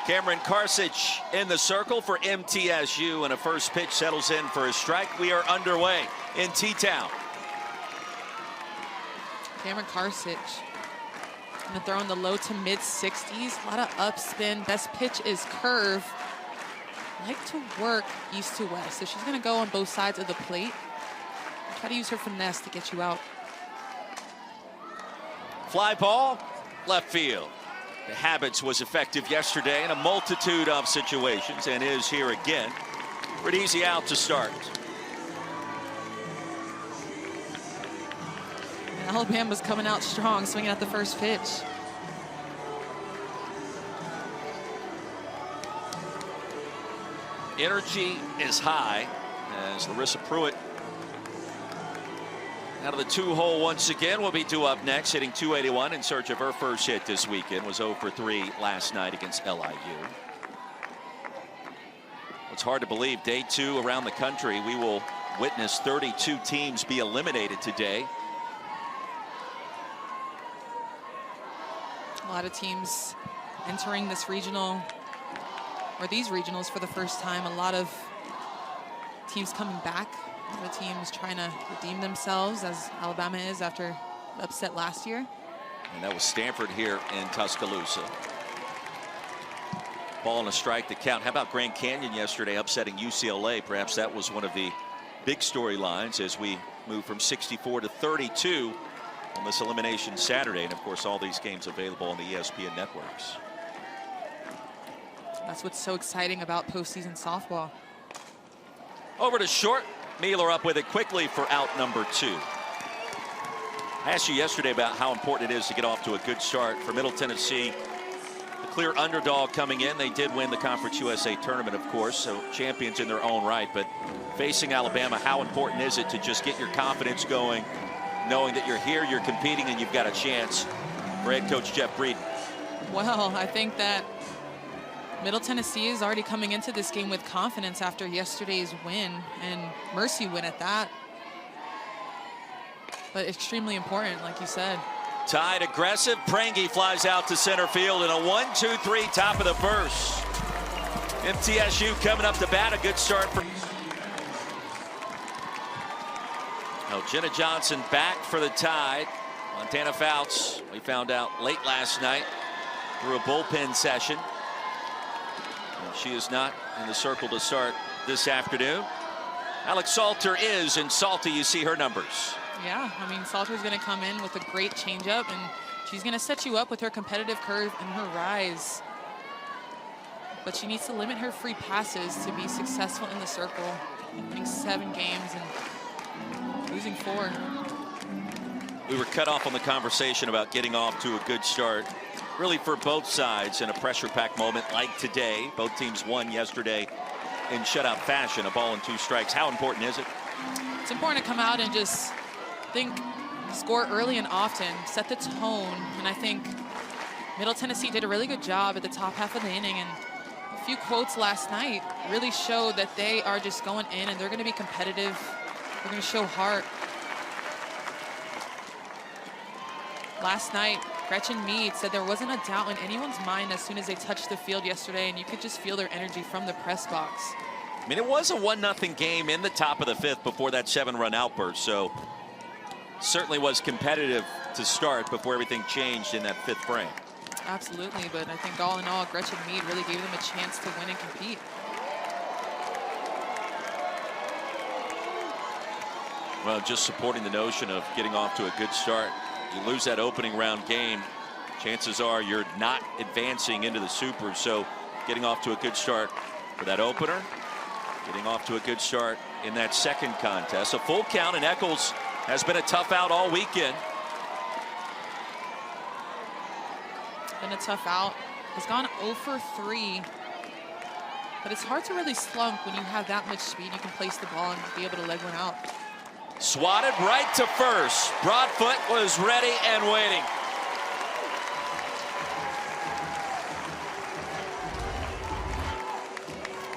Cameron Karsich in the circle for MTSU, and a first pitch settles in for a strike. We are underway in T-Town. Cameron Karsich gonna throw in the low to mid 60s. A lot of up spin. Best pitch is curve. Like to work east to west, so she's gonna go on both sides of the plate. Try to use her finesse to get you out. Fly ball, left field. The Habits was effective yesterday in a multitude of situations and is here again. Pretty easy out to start. And Alabama's coming out strong, swinging at the first pitch. Energy is high as Larissa Pruitt out of the 2-hole once again. Will be due up next, hitting .281 in search of her first hit this weekend. Was 0 for 3 last night against LIU. It's hard to believe day 2 around the country. We will witness 32 teams be eliminated today. A lot of teams entering this regional, or these regionals, for the first time. A lot of teams coming back. A lot of teams trying to redeem themselves, as Alabama is after the upset last year. And that was Stanford here in Tuscaloosa. Ball and a strike to count. How about Grand Canyon yesterday upsetting UCLA? Perhaps that was one of the big storylines as we move from 64 to 32 on this elimination Saturday. And of course, all these games available on the ESPN networks. That's what's so exciting about postseason softball. Over to short. Mealer up with it quickly for out number 2. I asked you yesterday about how important it is to get off to a good start. For Middle Tennessee, the clear underdog coming in. They did win the Conference USA tournament, of course, so champions in their own right. But facing Alabama, how important is it to just get your confidence going, knowing that you're here, you're competing, and you've got a chance? For head coach Jeff Breeden. Well, I think that Middle Tennessee is already coming into this game with confidence after yesterday's win, and mercy win at that. But extremely important, like you said. Tied aggressive. Prangy flies out to center field in a 1-2-3 top of the first. MTSU coming up to bat. A good start for. Now Jenna Johnson back for the Tide. Montana Fouts, we found out late last night through a bullpen session. She is not in the circle to start this afternoon. Alex Salter is, and Salty, you see her numbers. Yeah, I mean, Salter's going to come in with a great changeup, and she's going to set you up with her competitive curve and her rise. But she needs to limit her free passes to be successful in the circle. Winning 7 games and losing 4. We were cut off on the conversation about getting off to a good start. Really for both sides in a pressure-packed moment like today. Both teams won yesterday in shutout fashion. A ball and 2 strikes. How important is it? It's important to come out and just score early and often, set the tone. And I think Middle Tennessee did a really good job at the top half of the inning. And a few quotes last night really showed that they are just going in and they're going to be competitive. They're going to show heart. Last night, Gretchen Mead said there wasn't a doubt in anyone's mind as soon as they touched the field yesterday, and you could just feel their energy from the press box. I mean, it was a 1-0 game in the top of the 5th before that 7-run outburst, so certainly was competitive to start before everything changed in that 5th frame. Absolutely, but I think all in all, Gretchen Mead really gave them a chance to win and compete. Well, just supporting the notion of getting off to a good start. You lose that opening round game, chances are you're not advancing into the Super. So getting off to a good start for that opener, getting off to a good start in that second contest. A full count, and Eccles has been a tough out all weekend. Been a tough out. Has gone 0 for 3. But it's hard to really slump when you have that much speed. You can place the ball and be able to leg one out. Swatted right to first. Broadfoot was ready and waiting.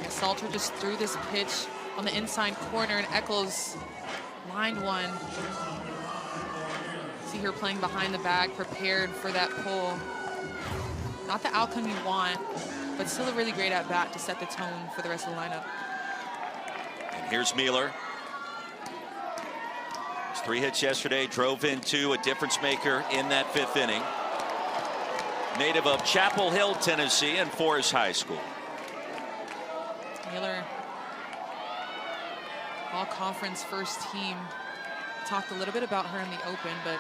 Yeah, Salter just threw this pitch on the inside corner, and Eccles lined one. See her playing behind the bag, prepared for that pull. Not the outcome you want, but still a really great at-bat to set the tone for the rest of the lineup. And here's Mealer. His 3 hits yesterday, drove into a difference maker in that 5th inning. Native of Chapel Hill, Tennessee, and Forest High School. Mealer, all conference first team. Talked a little bit about her in the open, but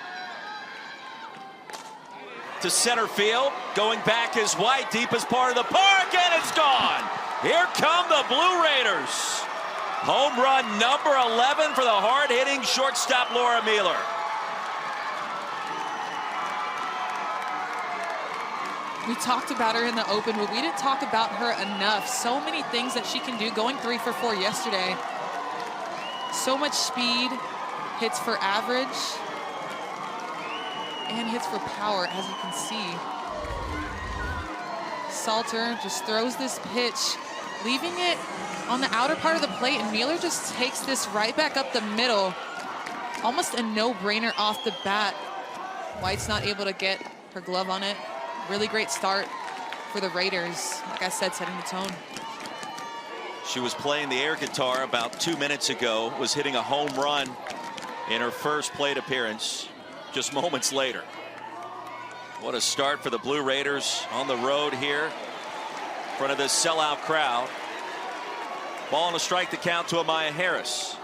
to center field, going back is White, deepest part of the park, and it's gone. Here come the Blue Raiders. Home run number 11 for the hard-hitting shortstop Laura Mealer. We talked about her in the open, but we didn't talk about her enough. So many things that she can do, going 3 for 4 yesterday. So much speed, hits for average, and hits for power, as you can see. Salter just throws this pitch, leaving it on the outer part of the plate, and Mealer just takes this right back up the middle. Almost a no-brainer off the bat. White's not able to get her glove on it. Really great start for the Raiders. Like I said, setting the tone. She was playing the air guitar about 2 minutes ago, was hitting a home run in her first plate appearance just moments later. What a start for the Blue Raiders on the road here in front of this sellout crowd. Ball and a strike to count to Amaya Harris.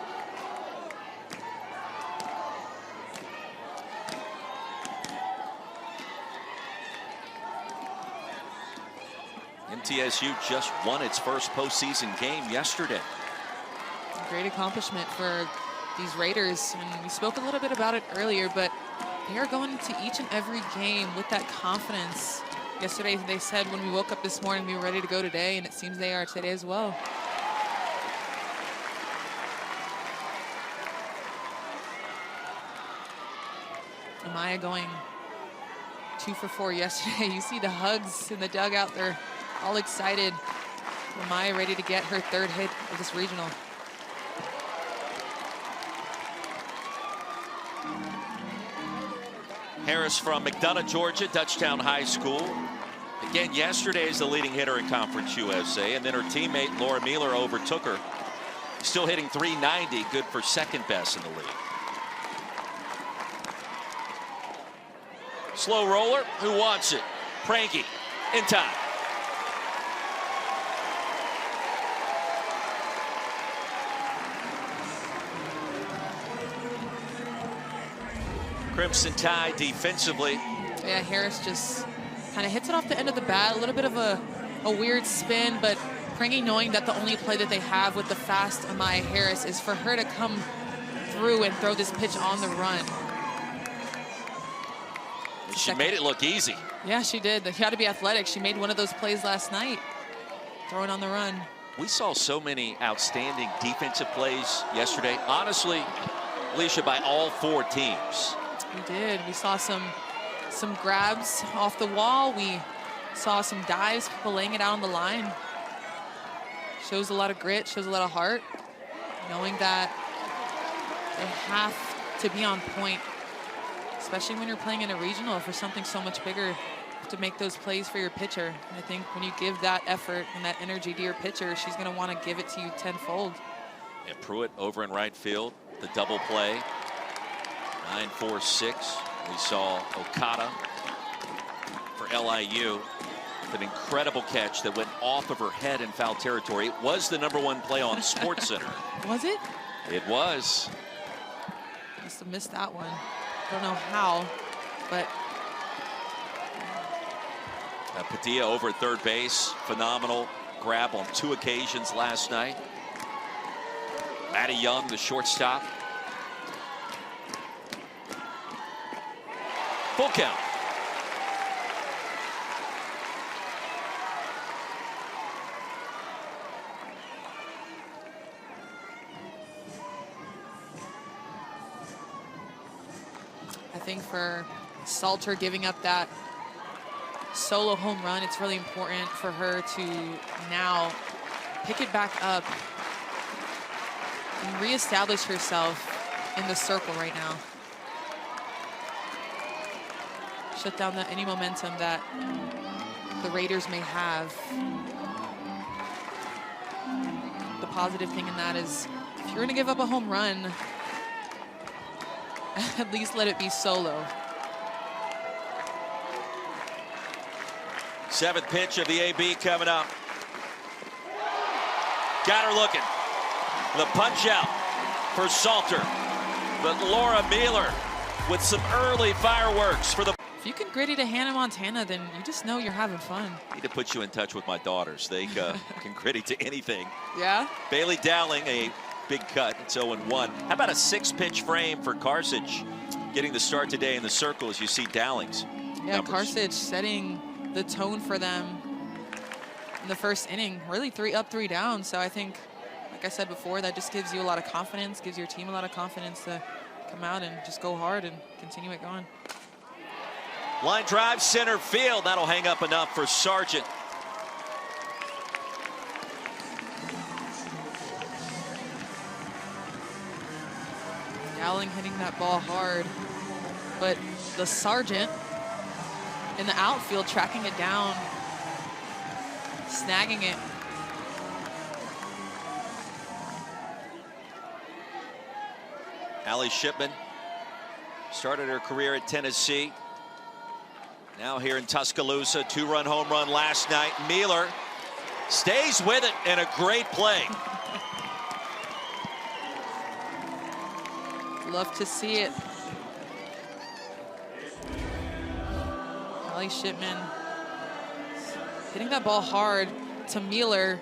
MTSU just won its first postseason game yesterday. Great accomplishment for these Raiders, and we spoke a little bit about it earlier, but they are going into each and every game with that confidence. Yesterday they said when we woke up this morning we were ready to go today, and it seems they are today as well. Amaya going 2 for 4 yesterday. You see the hugs in the dugout. They're all excited. Amaya ready to get her 3rd hit of this regional. Harris from McDonough, Georgia, Dutchtown High School. Again, yesterday is the leading hitter in Conference USA, and then her teammate Laura Mealer overtook her. Still hitting .390, good for 2nd best in the league. Slow roller, who wants it? Pranky, in time. Crimson Tide defensively. Yeah, Harris just kind of hits it off the end of the bat. A little bit of a weird spin, but Prangy knowing that the only play that they have with the fast Amaya Harris is for her to come through and throw this pitch on the run. She made it look easy. Yeah, she did. She had to be athletic. She made one of those plays last night, throwing on the run. We saw so many outstanding defensive plays yesterday. Honestly, Alicia, by all 4 teams. We did. We saw some grabs off the wall. We saw some dives, people laying it out on the line. Shows a lot of grit, shows a lot of heart, knowing that they have to be on point, especially when you're playing in a regional for something so much bigger, to make those plays for your pitcher. And I think when you give that effort and that energy to your pitcher, she's going to want to give it to you tenfold. And Pruitt over in right field, the double play. 9-4-6. We saw Okada for LIU. An incredible catch that went off of her head in foul territory. It was the #1 play on SportsCenter. Was it? It was. Must have missed that one. Don't know how, but Padilla over at 3rd base. Phenomenal grab on 2 occasions last night. Maddie Young, the shortstop. Full count. I think for Salter giving up that solo home run, it's really important for her to now pick it back up and reestablish herself in the circle right now. Shut down any momentum that the Raiders may have. The positive thing in that is if you're going to give up a home run, at least let it be solo. 7th pitch of the AB coming up. Got her looking. The punch out for Salter. But Laura Mealer with some early fireworks for the... If you can gritty to Hannah Montana, then you just know you're having fun. Need to put you in touch with my daughters. They can gritty to anything. Yeah? Bailey Dowling, a big cut. It's 0-1. How about a 6-pitch frame for Carthage? Getting the start today in the circle as you see Dowling's numbers. Carthage setting the tone for them in the first inning. Really 3 up, 3 down. So I think, like I said before, that just gives you a lot of confidence, gives your team a lot of confidence to come out and just go hard and continue it going. Line drive center field. That'll hang up enough for Sargent. Dowling hitting that ball hard, but the Sargent in the outfield tracking it down, snagging it. Allie Shipman started her career at Tennessee. Now here in Tuscaloosa, 2-run home run last night. Mealer stays with it and a great play. Love to see it. Allie Shipman hitting that ball hard to Mealer.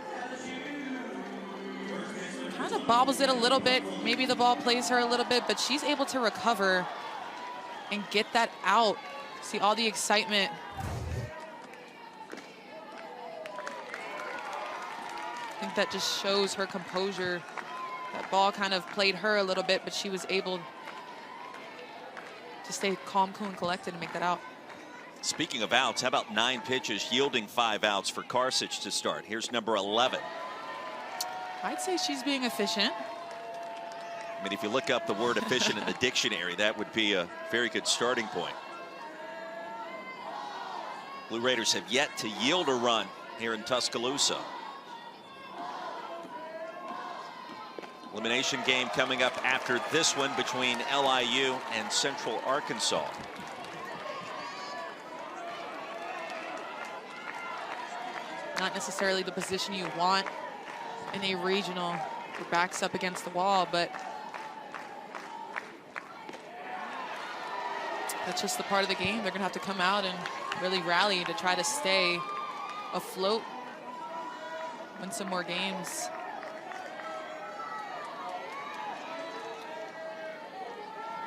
Kind of bobbles it a little bit. Maybe the ball plays her a little bit, but she's able to recover and get that out. See all the excitement. I think that just shows her composure. That ball kind of played her a little bit, but she was able to stay calm, cool, and collected and make that out. Speaking of outs, how about 9 pitches yielding 5 outs for Carthage to start? Here's number 11. I'd say she's being efficient. I mean, if you look up the word efficient in the dictionary, that would be a very good starting point. Blue Raiders have yet to yield a run here in Tuscaloosa. Elimination game coming up after this one between LIU and Central Arkansas. Not necessarily the position you want in a regional. Your back's up against the wall, but that's just the part of the game. They're going to have to come out and really rally to try to stay afloat, win some more games.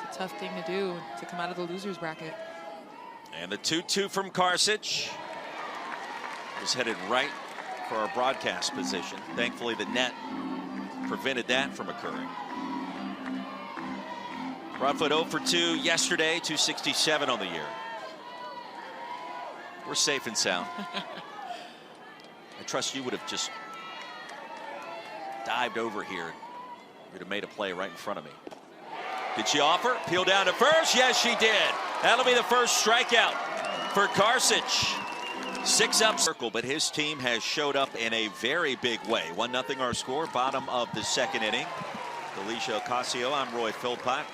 It's a tough thing to do, to come out of the losers bracket. And the 2-2 from Carthage was headed right for our broadcast position. Thankfully, the net prevented that from occurring. Broadfoot 0 for 2 yesterday, 267 on the year. We're safe and sound. I trust you would have just dived over here. You'd have made a play right in front of me. Did she offer? Peel down to first? Yes, she did. That'll be the first strikeout for Carthage. 6 up circle, but his team has showed up in a very big way. 1-0 our score, bottom of the 2nd inning. Alicia Ocasio, I'm Roy Philpott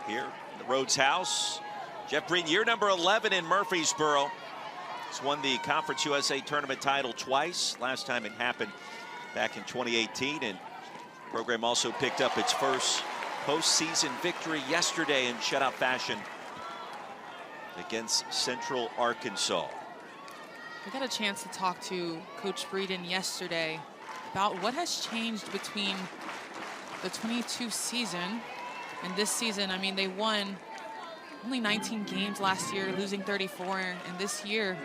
here in the Rhodes House. Jeff Breen, year number 11 in Murfreesboro. He's won the Conference USA tournament title twice. Last time it happened back in 2018, and the program also picked up its first postseason victory yesterday in shutout fashion against Central Arkansas. I got a chance to talk to Coach Breeden yesterday about what has changed between the 22 season and this season. I mean, they won only 19 games last year, losing 34, and this year,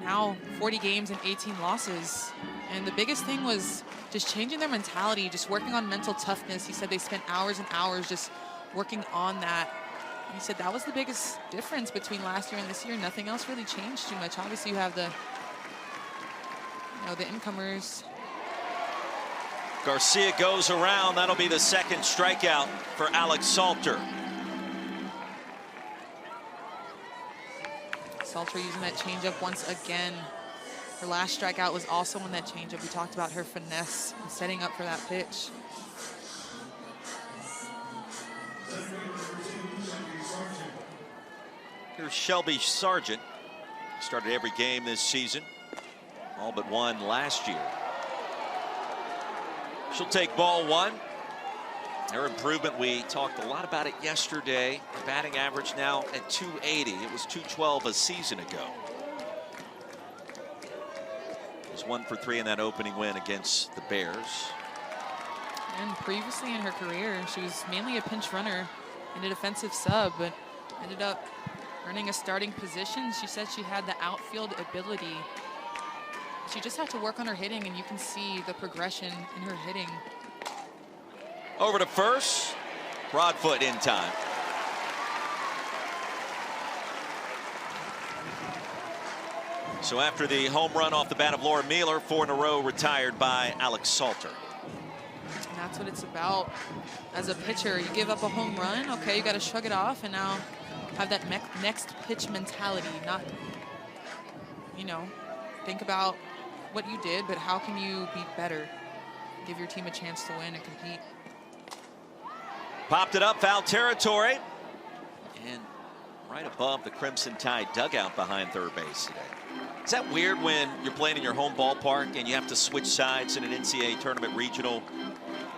now 40 games and 18 losses. And the biggest thing was just changing their mentality, just working on mental toughness. He said they spent hours and hours just working on that. And he said that was the biggest difference between last year and this year. Nothing else really changed too much. Obviously, you have the, the incomers. Garcia goes around. That'll be the 2nd strikeout for Alex Salter. Salter using that changeup once again. Her last strikeout was also on that changeup. We talked about her finesse and setting up for that pitch. Here's Shelby Sargent. Started every game this season, all but one last year. She'll take ball one. Her improvement, we talked a lot about it yesterday. Batting average now at 280. It was 212 a season ago. It was 1 for 3 in that opening win against the Bears. And previously in her career, she was mainly a pinch runner and a defensive sub, but ended up earning a starting position. She said she had the outfield ability. She just had to work on her hitting, and you can see the progression in her hitting. Over to first. Broadfoot in time. So after the home run off the bat of Laura Mueller, 4 in a row retired by Alex Salter. And that's what it's about. As a pitcher, you give up a home run, okay, you got to shrug it off and now have that next pitch mentality. Not, you know, think about what you did, but how can you be better? Give your team a chance to win and compete. Popped it up, foul territory. And right above the Crimson Tide dugout behind third base today. Is that weird when you're playing in your home ballpark and you have to switch sides in an NCAA tournament regional?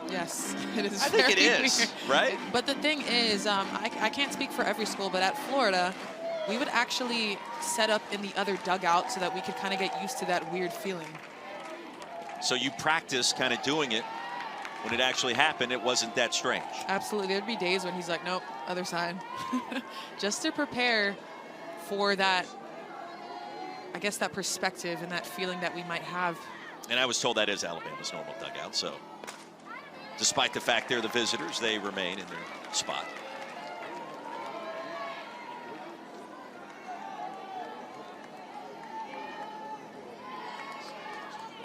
Yes, it is. I think it is, weird. right? But the thing is, I can't speak for every school, but at Florida, we would actually set up in the other dugout so that we could kind of get used to that weird feeling. So you practice kind of doing it. When it actually happened, it wasn't that strange. Absolutely. There'd be days when he's like, nope, other side. Just to prepare for that, I guess, that perspective and that feeling that we might have. And I was told that is Alabama's normal dugout. So despite the fact they're the visitors, they remain in their spot.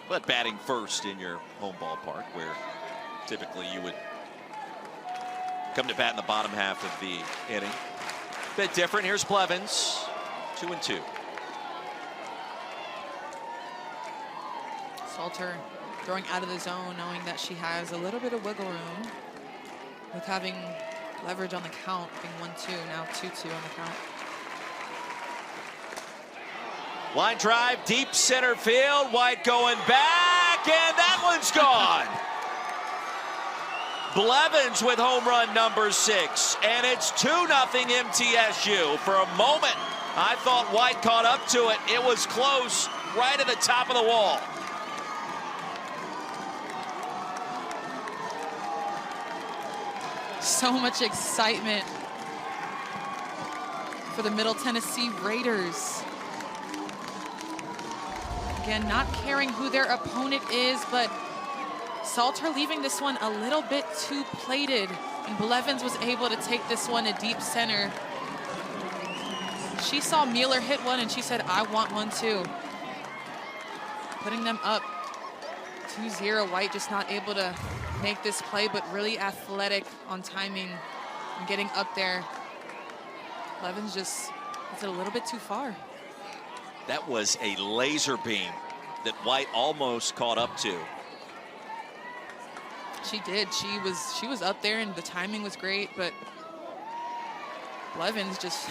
But batting first in your home ballpark, where typically you would come to bat in the bottom half of the inning. Bit different. Here's Blevins, 2-2. Salter throwing out of the zone, knowing that she has a little bit of wiggle room with having leverage on the count, being 1-2, now 2-2 on the count. Line drive, deep center field. White going back, and that one's gone. Blevins with home run number 6, and it's 2-0 MTSU. For a moment, I thought White caught up to it. It was close, right at the top of the wall. So much excitement for the Middle Tennessee Raiders. Again, not caring who their opponent is, but Salter leaving this one a little bit too plated, and Blevins was able to take this one to deep center. She saw Mueller hit one, and she said, I want one too. Putting them up 2-0. White just not able to make this play, but really athletic on timing and getting up there. Blevins just hits it a little bit too far. That was a laser beam that White almost caught up to. She did. She was up there, and the timing was great, but Blevins just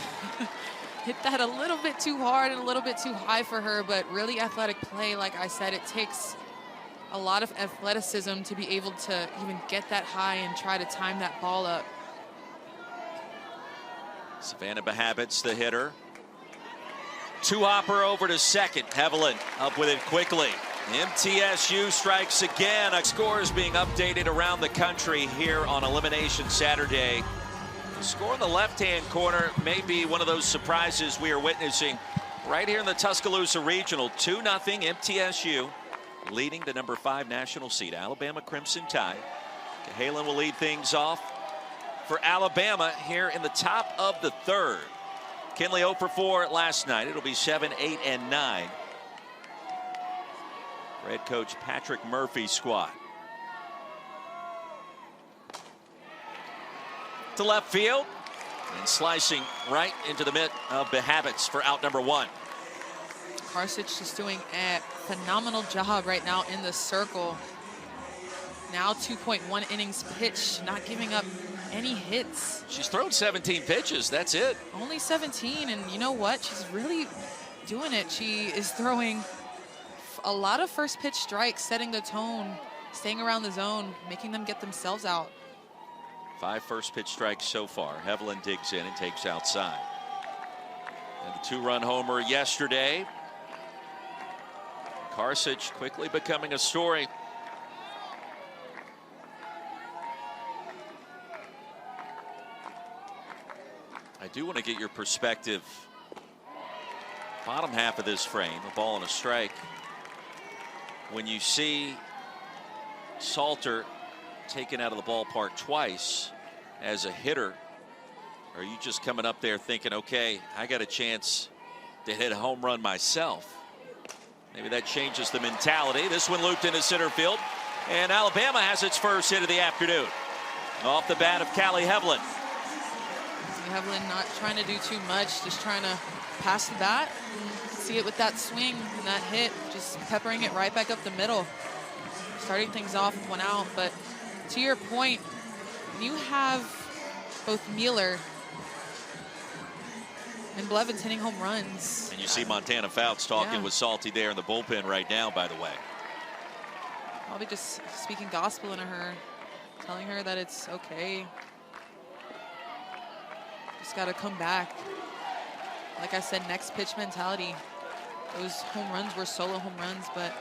hit that a little bit too hard and a little bit too high for her, but really athletic play. Like I said, it takes a lot of athleticism to be able to even get that high and try to time that ball up. Savannah Bahabitz, the hitter. Two-hopper over to second. Heveland up with it quickly. MTSU strikes again. Scores being updated around the country here on Elimination Saturday. The score in the left-hand corner may be one of those surprises we are witnessing right here in the Tuscaloosa Regional. 2-0 MTSU, leading the number 5 national seed, Alabama Crimson Tide. Cahalan will lead things off for Alabama here in the top of the third. Kinley 0 for 4 last night. It'll be 7, 8, and 9. Head coach Patrick Murphy's squad. To left field and slicing right into the mitt of Bahabitz for out number 1. Karsic just doing a phenomenal job right now in the circle. Now 2.1 innings pitched, not giving up any hits. She's thrown 17 pitches, that's it. Only 17, and you know what? She's really doing it. She is throwing a lot of first pitch strikes, setting the tone, staying around the zone, making them get themselves out. 5 first pitch strikes so far. Hevelin digs in and takes outside. And the 2-run homer yesterday. Karsic quickly becoming a story. I do want to get your perspective. Bottom half of this frame, a ball and a strike. When you see Salter taken out of the ballpark twice as a hitter, are you just coming up there thinking, okay, I got a chance to hit a home run myself? Maybe that changes the mentality. This one looped into center field, and Alabama has its first hit of the afternoon. Off the bat of Callie Hevelin. Hevelin not trying to do too much, just trying to pass the bat. See it with that swing and that hit, just peppering it right back up the middle. Starting things off with 1 out, but to your point, you have both Mueller and Blevins hitting home runs. And you see Montana Fouts talking with Salty there in the bullpen right now, by the way. Probably just speaking gospel into her, telling her that it's okay. Just got to come back. Like I said, next pitch mentality. Those home runs were solo home runs, but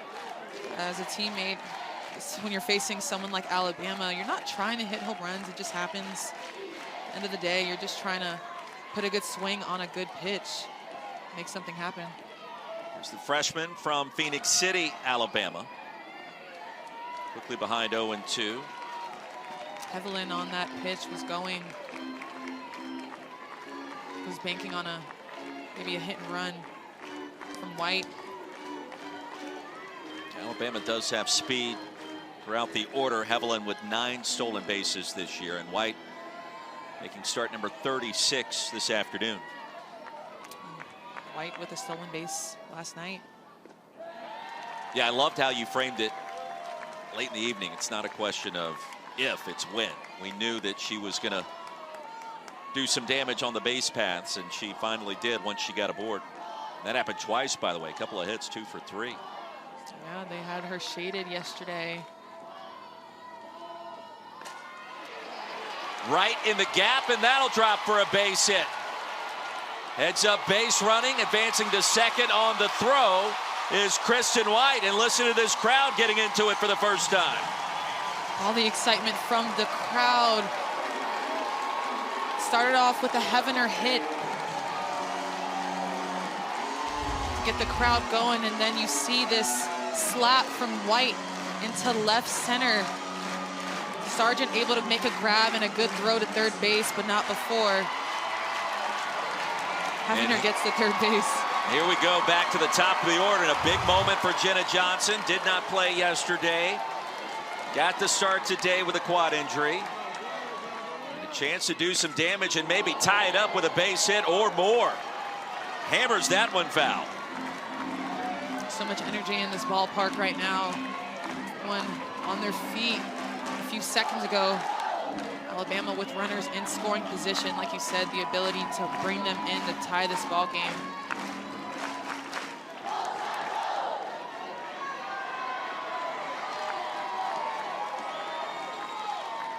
as a teammate, when you're facing someone like Alabama, you're not trying to hit home runs. It just happens. End of the day, you're just trying to put a good swing on a good pitch, make something happen. Here's the freshman from Phoenix City, Alabama. Quickly behind 0-2. Hevelin on that pitch was banking on maybe a hit and run from White. Alabama does have speed throughout the order. Hevelin with 9 stolen bases this year, and White making start number 36 this afternoon. White with a stolen base last night. Yeah, I loved how you framed it late in the evening. It's not a question of if, it's when. We knew that she was going to do some damage on the base paths, and she finally did once she got aboard. That happened twice, by the way. A couple of hits, 2 for 3. Yeah, they had her shaded yesterday. Right in the gap, and that'll drop for a base hit. Heads up base running, advancing to second on the throw is Kristen White, and listen to this crowd getting into it for the first time. All the excitement from the crowd. Started off with a Hevener hit to get the crowd going, and then you see this slap from White into left center. Sargent able to make a grab and a good throw to third base, but not before. Hevener gets to third base. Here we go, back to the top of the order, and a big moment for Jenna Johnson. Did not play yesterday. Got the start today with a quad injury. And a chance to do some damage and maybe tie it up with a base hit or more. Hammers that one foul. So much energy in this ballpark right now. Everyone on their feet. A few seconds ago, Alabama with runners in scoring position. Like you said, the ability to bring them in to tie this ball game.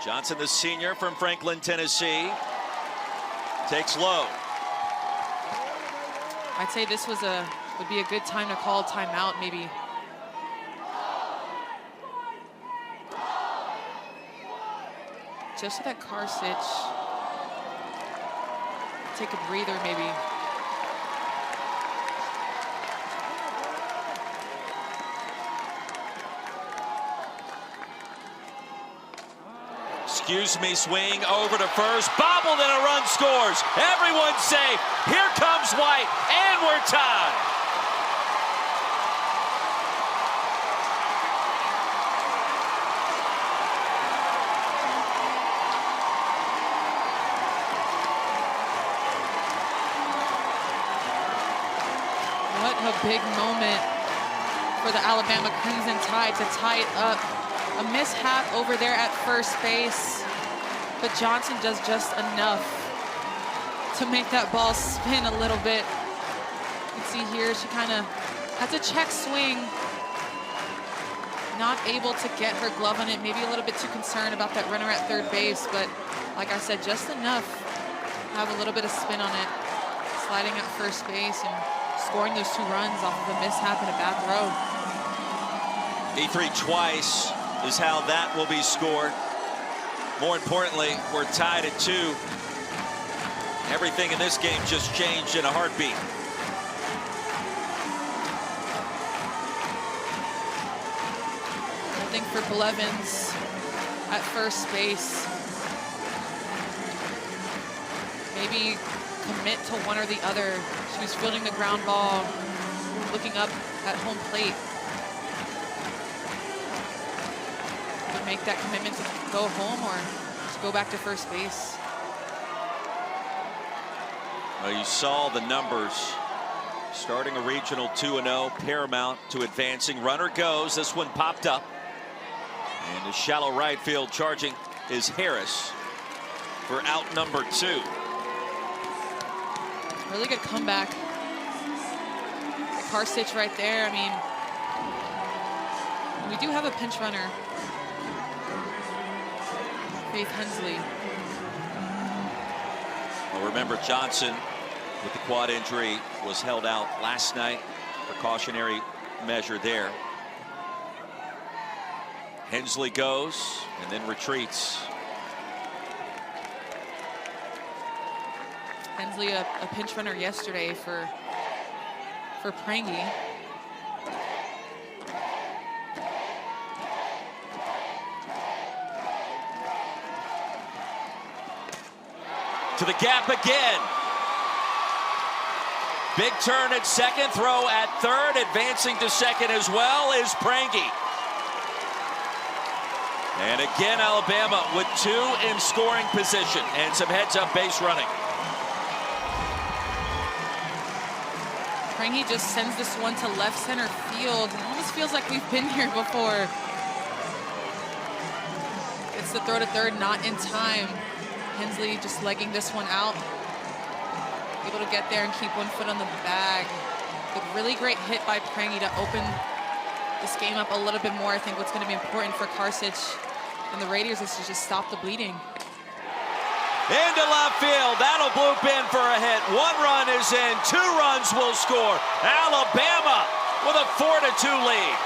Johnson, the senior from Franklin, Tennessee, takes low. I'd say this would be a good time to call a timeout, maybe. Just so that Karsic take a breather, maybe. Excuse me, swing over to first, bobbled, and a run scores. Everyone's safe. Here comes White, and we're tied. What a big moment for the Alabama Crimson Tide to tie it up. A mishap over there at first base, but Johnson does just enough to make that ball spin a little bit. You can see here she kind of has a check swing, not able to get her glove on it, maybe a little bit too concerned about that runner at third base, but like I said, just enough to have a little bit of spin on it, sliding at first base and scoring those 2 runs off of a mishap and a bad throw. E3 twice is how that will be scored. More importantly, we're tied at 2. Everything in this game just changed in a heartbeat. I think for Blevins at first base, maybe commit to one or the other. She was fielding the ground ball, looking up at home plate. Would make that commitment to go home or to go back to first base. Well, you saw the numbers. Starting a regional 2-0, paramount to advancing. Runner goes. This one popped up. And the shallow right field charging is Harris for out number 2. Really good comeback. The car stitch right there. I mean, we do have a pinch runner, Faith Hensley. Well, remember, Johnson with the quad injury was held out last night. Precautionary measure there. Hensley goes and then retreats. Hensley a pinch runner yesterday for Prangy. To the gap again. Big turn at second, throw at third, advancing to second as well is Prangy. And again, Alabama with 2 in scoring position and some heads-up base running. Prangy just sends this one to left center field. It almost feels like we've been here before. It's the throw to third, not in time. Hensley just legging this one out. Able to get there and keep 1 foot on the bag. But really great hit by Prangy to open this game up a little bit more. I think what's going to be important for Karsich and the Raiders is to just stop the bleeding. Into left field. That'll bloop in for a hit. 1 run is in. 2 runs will score. Alabama with a 4-2 lead.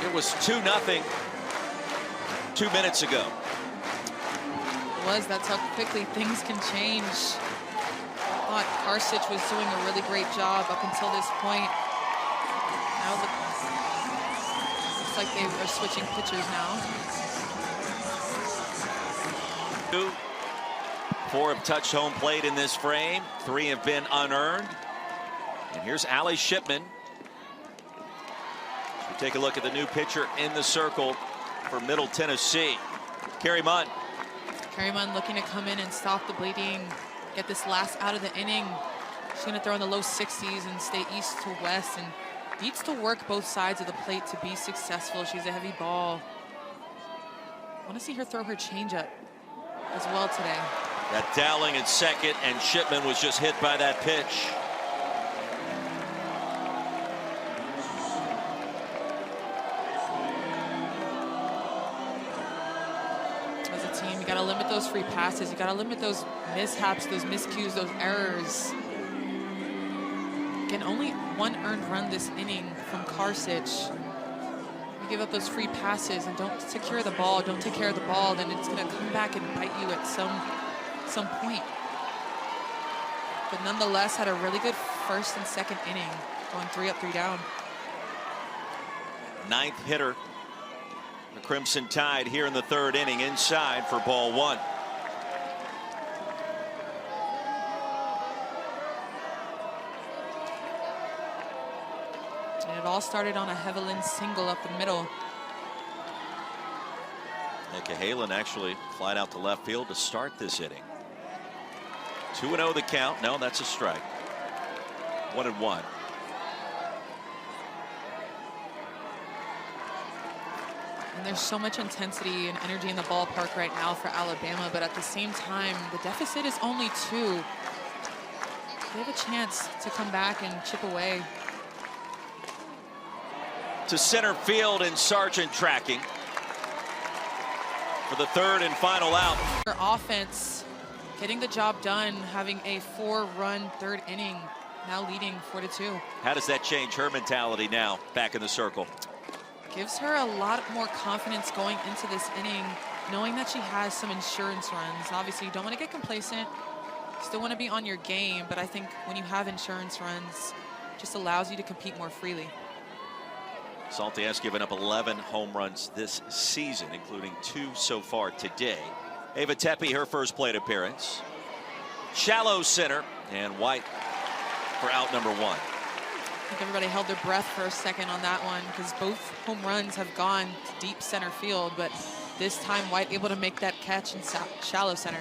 It was 2-0 2 minutes ago. It was. That's how quickly things can change. I thought Karsich was doing a really great job up until this point. Now looks like they are switching pitchers now. 4 have touched home plate in this frame. 3 have been unearned. And here's Allie Shipman. Take a look at the new pitcher in the circle for Middle Tennessee. Carrie Munn. Carrie Munn looking to come in and stop the bleeding, get this last out of the inning. She's going to throw in the low 60s and stay east to west and needs to work both sides of the plate to be successful. She's a heavy ball. I want to see her throw her changeup as well today. Got Dowling at second, and Shipman was just hit by that pitch. You got to limit those free passes. You got to limit those mishaps, those miscues, those errors. Again, only 1 earned run this inning from Karsich. You give up those free passes and don't secure the ball, don't take care of the ball, then it's going to come back and bite you at some point. but nonetheless had a really good first and second inning, going 3 up, 3 down. Ninth hitter, the Crimson Tide here in the third inning, inside for ball 1. And it all started on a Hevelin single up the middle. Cahalan actually flied out to left field to start this inning. 2-0 the count. No, that's a strike. 1-1. And there's so much intensity and energy in the ballpark right now for Alabama, but at the same time, the deficit is only 2. They have a chance to come back and chip away. To center field, and Sargent tracking for the third and final out. Their offense getting the job done, having a 4-run third inning, now leading 4-2. How does that change her mentality now back in the circle? Gives her a lot more confidence going into this inning, knowing that she has some insurance runs. Obviously, you don't want to get complacent. Still want to be on your game, but I think when you have insurance runs, it just allows you to compete more freely. Salty has given up 11 home runs this season, including 2 so far today. Ava Tepe, her first plate appearance. Shallow center, and White for out number 1. I think everybody held their breath for a second on that one, because both home runs have gone to deep center field, but this time White able to make that catch in shallow center.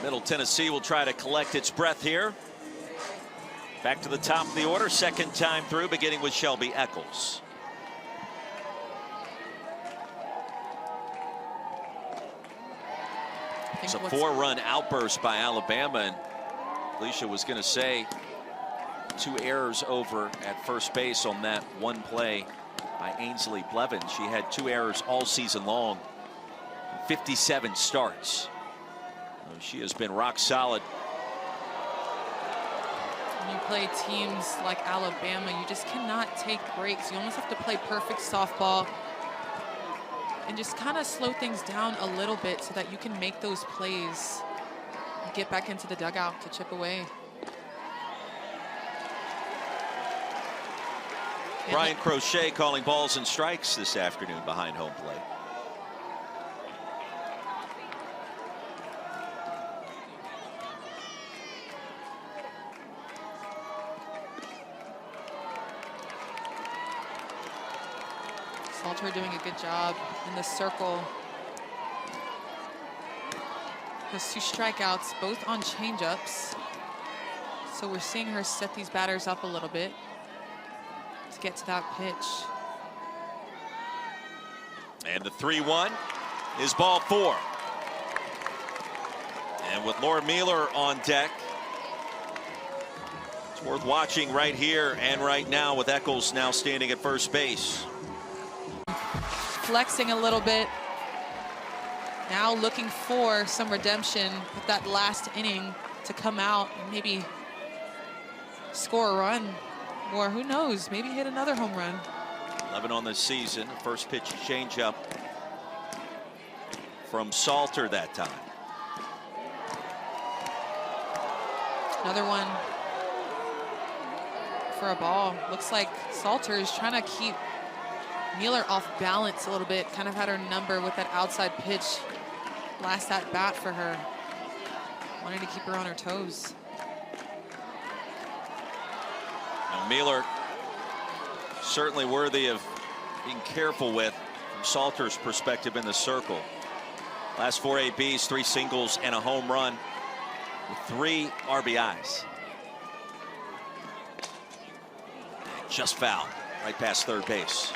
Middle Tennessee will try to collect its breath here. Back to the top of the order, second time through, beginning with Shelby Eccles. It's a 4-run outburst by Alabama, and Alicia was going to say 2 errors over at first base on that one play by Ainsley Blevins. She had 2 errors all season long, 57 starts. She has been rock solid. When you play teams like Alabama, you just cannot take breaks. You almost have to play perfect softball and just kind of slow things down a little bit so that you can make those plays and get back into the dugout to chip away. Brian Crochet calling balls and strikes this afternoon behind home plate. Salter doing a good job in the circle. Has 2 strikeouts, both on changeups. So we're seeing her set these batters up a little bit to get to that pitch. And the 3-1 is ball 4. And with Laura Mueller on deck, it's worth watching right here and right now with Eccles now standing at first base. Flexing a little bit. Now looking for some redemption with that last inning to come out and maybe score a run, or who knows, maybe hit another home run. 11 on the season. First pitch changeup from Salter that time. Another one for a ball. Looks like Salter is trying to keep Mueller off balance a little bit. Kind of had her number with that outside pitch last at bat for her. Wanting to keep her on her toes. Now Mueller certainly worthy of being careful with from Salter's perspective in the circle. Last 4 ABs, 3 singles and a home run with 3 RBIs. Just foul right past third base.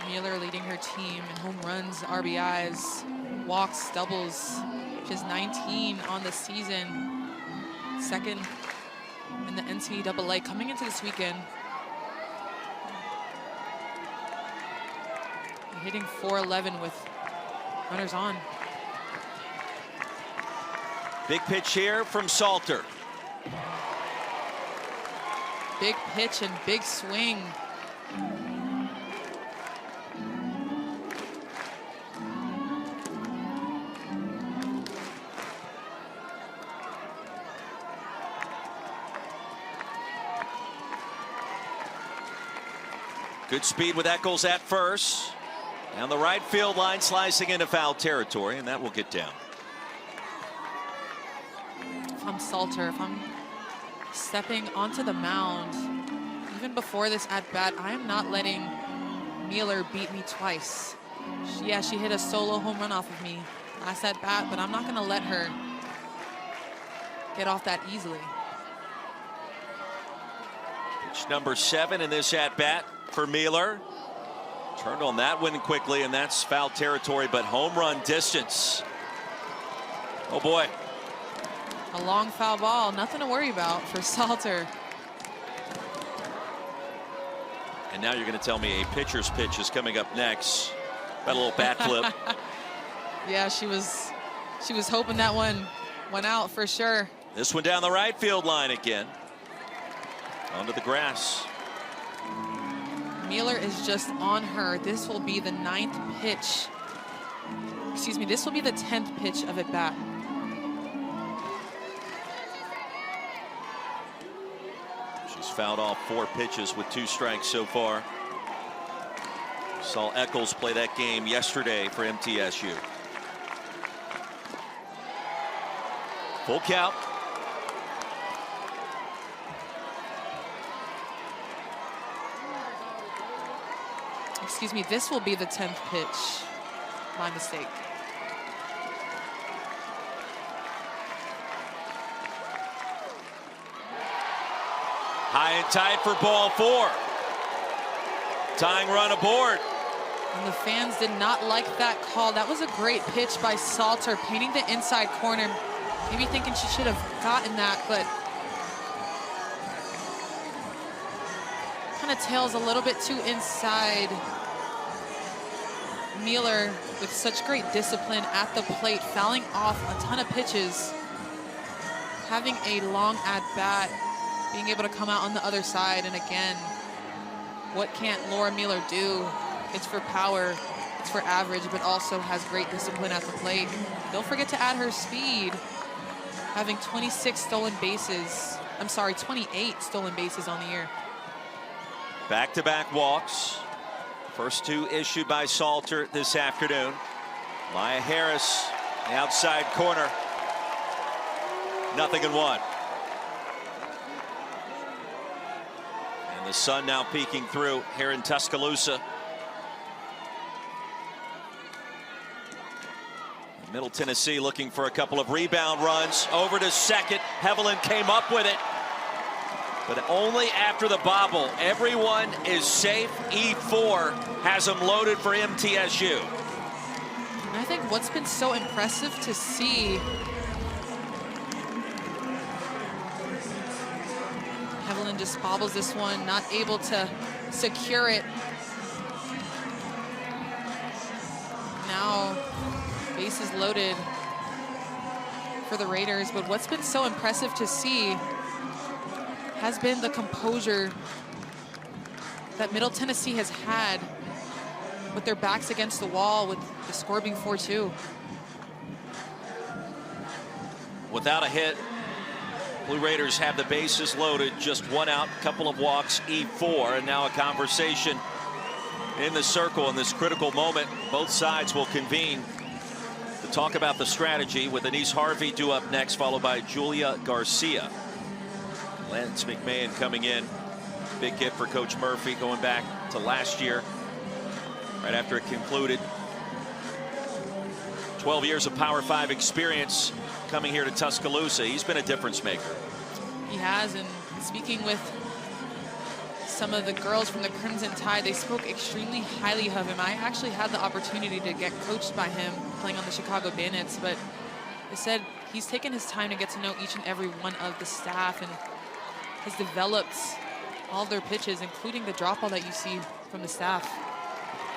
Mueller leading her team in home runs, RBIs, walks, doubles. She has 19 on the season. Second in the NCAA coming into this weekend. Hitting .411 with runners on. Big pitch here from Salter. Big pitch and big swing. Good speed with Eccles at first. Down the right field line, slicing into foul territory, and that will get down. If I'm Salter, if I'm stepping onto the mound, even before this at bat, I am not letting Mueller beat me twice. Yeah, she hit a solo home run off of me last at bat, but I'm not going to let her get off that easily. Pitch number 7 in this at bat for Mueller. Turned on that one quickly, and that's foul territory, but home run distance. Oh boy. A long foul ball, nothing to worry about for Salter. And now you're going to tell me a pitcher's pitch is coming up next. Got a little bat flip. Yeah, she was hoping that one went out for sure. This one down the right field line again. Onto the grass. Mueller is just on her. This will be the 9th pitch. Excuse me, this will be the 10th pitch of at bat. She's fouled off 4 pitches with 2 strikes so far. Saw Eccles play that game yesterday for MTSU. Full count. Excuse me, this will be the 10th pitch. My mistake. High and tight for ball 4. Tying run aboard. And the fans did not like that call. That was a great pitch by Salter, painting the inside corner. Maybe thinking she should have gotten that, but kind of tails a little bit too inside. Mueller with such great discipline at the plate, fouling off a ton of pitches, having a long at bat, being able to come out on the other side. And again, what can't Laura Mueller do? It's for power, it's for average, but also has great discipline at the plate. Don't forget to add her speed, having 26 stolen bases. I'm sorry, 28 stolen bases on the year. Back-to-back walks. First 2 issued by Salter this afternoon. Maya Harris, the outside corner. 0-1. And the sun now peeking through here in Tuscaloosa. Middle Tennessee looking for a couple of rebound runs. Over to second. Heveland came up with it, but only after the bobble. Everyone is safe. E4 has them loaded for MTSU. And I think what's been so impressive to see, Heveland just bobbles this one, not able to secure it. Now bases loaded for the Raiders, but what's been so impressive to see has been the composure that Middle Tennessee has had with their backs against the wall, with the score being 4-2. Without a hit, Blue Raiders have the bases loaded, just 1 out, couple of walks, E4, and now a conversation in the circle in this critical moment. Both sides will convene to talk about the strategy, with Anise Harvey due up next, followed by Julia Garcia. Lance McMahon coming in. Big hit for Coach Murphy, going back to last year, right after it concluded. 12 years of Power 5 experience coming here to Tuscaloosa. He's been a difference maker. He has, and speaking with some of the girls from the Crimson Tide, they spoke extremely highly of him. I actually had the opportunity to get coached by him playing on the Chicago Bandits, but they said he's taken his time to get to know each and every one of the staff and has developed all their pitches, including the drop ball that you see from the staff.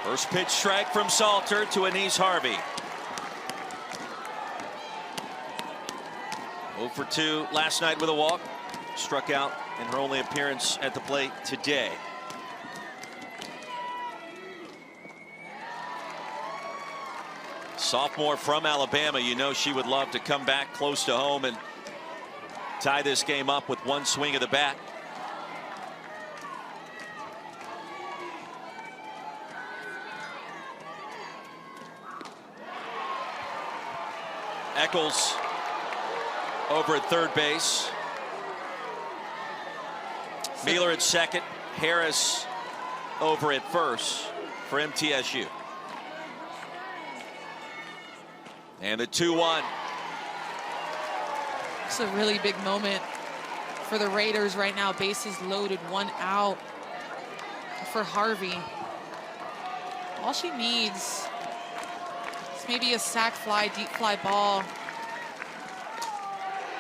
First pitch strike from Salter to Anise Harvey. 0 for 2 last night with a walk. Struck out in her only appearance at the plate today. Sophomore from Alabama, you know she would love to come back close to home and tie this game up with one swing of the bat. Eccles over at third base. Mealer at second. Harris over at first for MTSU. And the 2-1. It's a really big moment for the Raiders right now. Bases loaded, 1 out for Harvey. All she needs is maybe a sac fly, deep fly ball.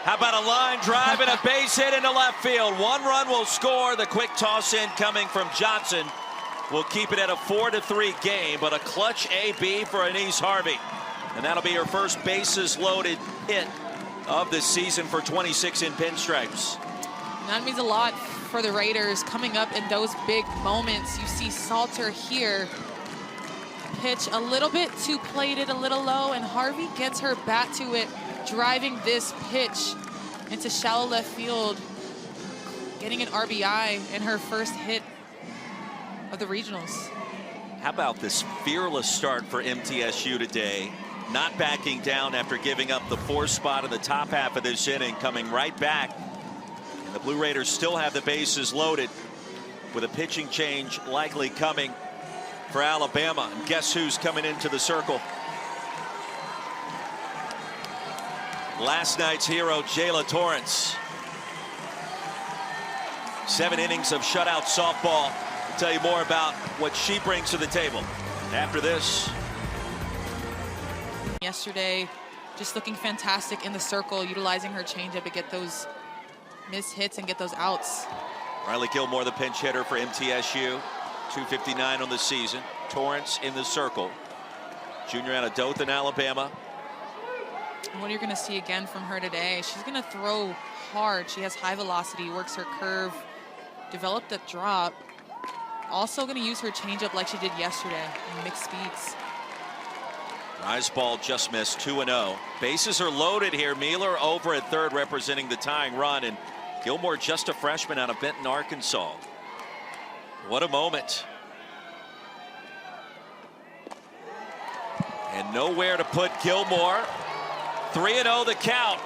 How about a line drive and a base hit into left field? 1 run will score. The quick toss in coming from Johnson will keep it at a 4-3 game, but a clutch AB for Anise Harvey. And that'll be her first bases loaded hit of the season for 26 in pinstripes. And that means a lot for the Raiders coming up in those big moments. You see Salter here pitch a little bit too plated, a little low, and Harvey gets her bat to it, driving this pitch into shallow left field, getting an RBI in her first hit of the regionals. How about this fearless start for MTSU today? Not backing down after giving up the 4th spot in the top half of this inning, coming right back. And the Blue Raiders still have the bases loaded with a pitching change likely coming for Alabama. And guess who's coming into the circle? Last night's hero, Jayla Torrance. 7 innings of shutout softball. I'll tell you more about what she brings to the table after this. Yesterday, just looking fantastic in the circle, utilizing her changeup to get those missed hits and get those outs. Riley Gilmore, the pinch hitter for MTSU. 259 on the season. Torrance in the circle. Junior out of Dothan, Alabama. And what you're going to see again from her today, she's going to throw hard. She has high velocity, works her curve, developed a drop. Also going to use her changeup like she did yesterday in mixed speeds. Rise ball just missed, 2-0. Bases are loaded here. Mealer over at third representing the tying run, and Gilmore just a freshman out of Benton, Arkansas. What a moment. And nowhere to put Gilmore. 3-0 the count.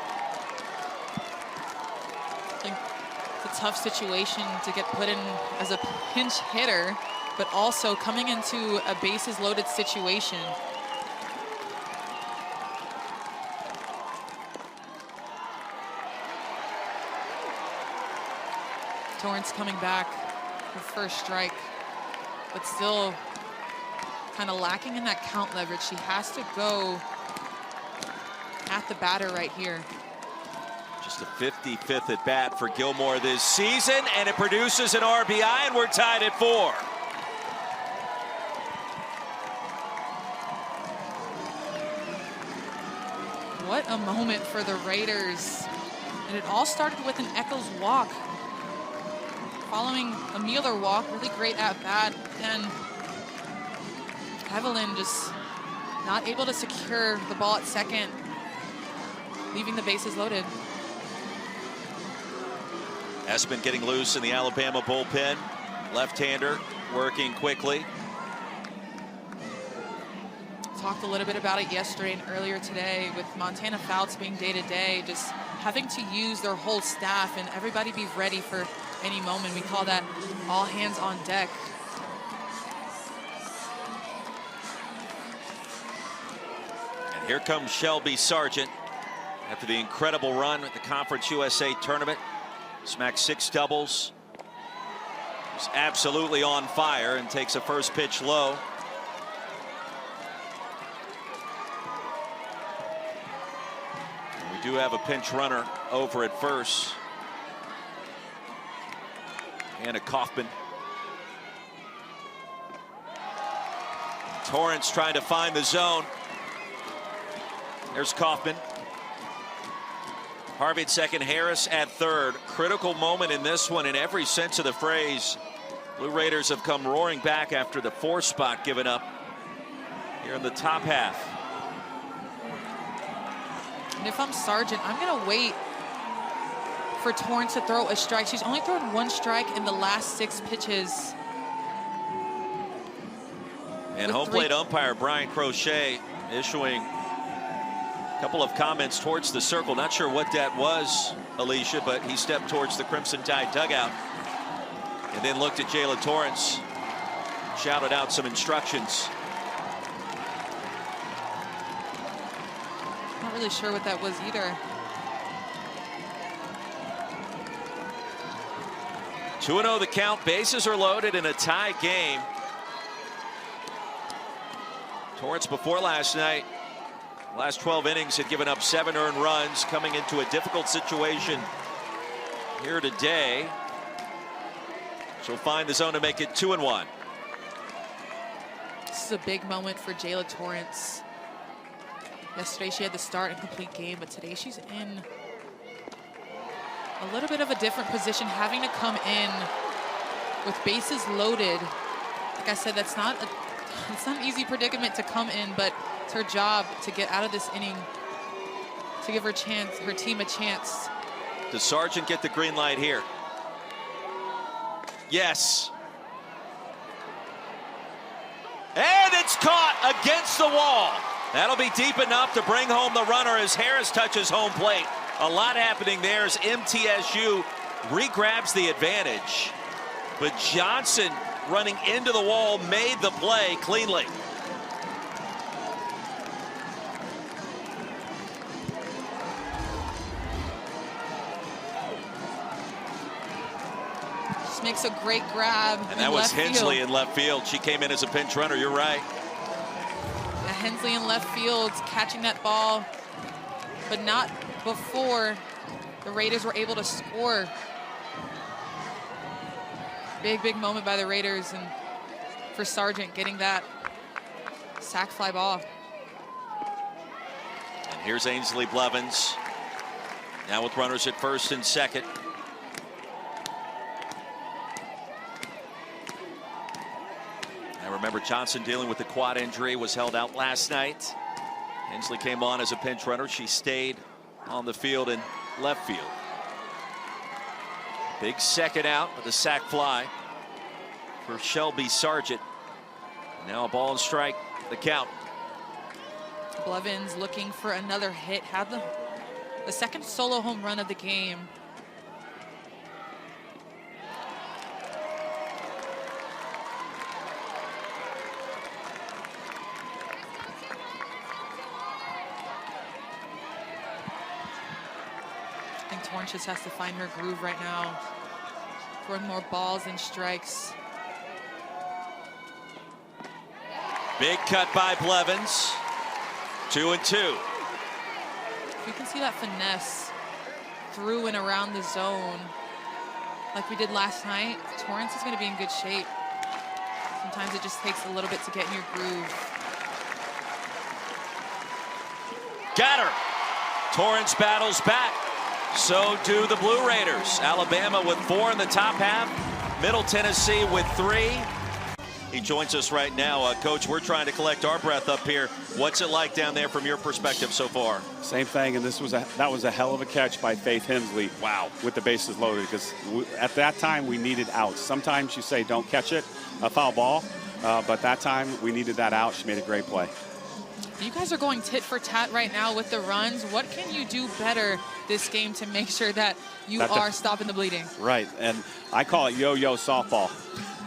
I think it's a tough situation to get put in as a pinch hitter, but also coming into a bases loaded situation. Torrance coming back, her first strike, but still kind of lacking in that count leverage. She has to go at the batter right here. Just a 55th at bat for Gilmore this season, and it produces an RBI, and we're tied at 4. What a moment for the Raiders. And it all started with an Eccles walk. Following a Mealer walk, really great at bat, and Evelyn just not able to secure the ball at second, leaving the bases loaded. Espin getting loose in the Alabama bullpen. Left-hander working quickly. Talked a little bit about it yesterday and earlier today with Montana Fouts being day-to-day, just having to use their whole staff and everybody be ready for any moment. We call that all hands on deck. And here comes Shelby Sargent after the incredible run at the Conference USA tournament. Smacked 6 doubles. Was absolutely on fire and takes a first pitch low. And we do have a pinch runner over at first. Anna Kaufman. Torrance trying to find the zone. There's Kaufman. Harvey at second, Harris at third. Critical moment in this one in every sense of the phrase. Blue Raiders have come roaring back after the 4th spot given up here in the top half. And if I'm Sargent, I'm going to wait for Torrance to throw a strike. She's only thrown 1 strike in the last 6 pitches. And home plate umpire Brian Crochet issuing Couple of comments towards the circle. Not sure what that was, Alicia, but he stepped towards the Crimson Tide dugout and then looked at Jayla Torrance, shouted out some instructions. Not really sure what that was either. 2-0 the count. Bases are loaded in a tie game. Torrance before last night, last 12 innings, had given up 7 earned runs, coming into a difficult situation here today. She'll find the zone to make it 2-1. This is a big moment for Jayla Torrance. Yesterday she had the start and complete game, but today she's in a little bit of a different position, having to come in with bases loaded. Like I said, it's not an easy predicament to come in, but it's her job to get out of this inning, to give her team a chance. Does Sargent get the green light here? Yes. And it's caught against the wall. That'll be deep enough to bring home the runner as Harris touches home plate. A lot happening there as MTSU re-grabs the advantage. But Johnson, running into the wall, made the play cleanly. Just makes a great grab. And that was Hensley in left field. She came in as a pinch runner. You're right. Yeah, Hensley in left field, catching that ball, but not before the Raiders were able to score. Big moment by the Raiders, and for Sargent getting that sac fly ball. And here's Ainsley Blevins, now with runners at first and second. I remember Johnson dealing with the quad injury, was held out last night. Hensley came on as a pinch runner. She stayed on the field in left field. Big second out with a sac fly for Shelby Sargent. Now a ball and strike, the count. Blevins looking for another hit. Had the second solo home run of the game. I think Torrance just has to find her groove right now. Throwing more balls than strikes. Big cut by Blevins. 2-2. You can see that finesse through and around the zone like we did last night. Torrance is going to be in good shape. Sometimes it just takes a little bit to get in your groove. Got her. Torrance battles back. So do the Blue Raiders. Alabama with 4 in the top half. Middle Tennessee with 3. He joins us right now. Coach, we're trying to collect our breath up here. What's it like down there from your perspective so far? Same thing, and that was a hell of a catch by Faith Hensley. Wow. With the bases loaded, because at that time we needed outs. Sometimes you say don't catch it, a foul ball, but that time we needed that out. She made a great play. You guys are going tit for tat right now with the runs. What can you do better this game to make sure that you are stopping the bleeding? Right, and I call it yo-yo softball.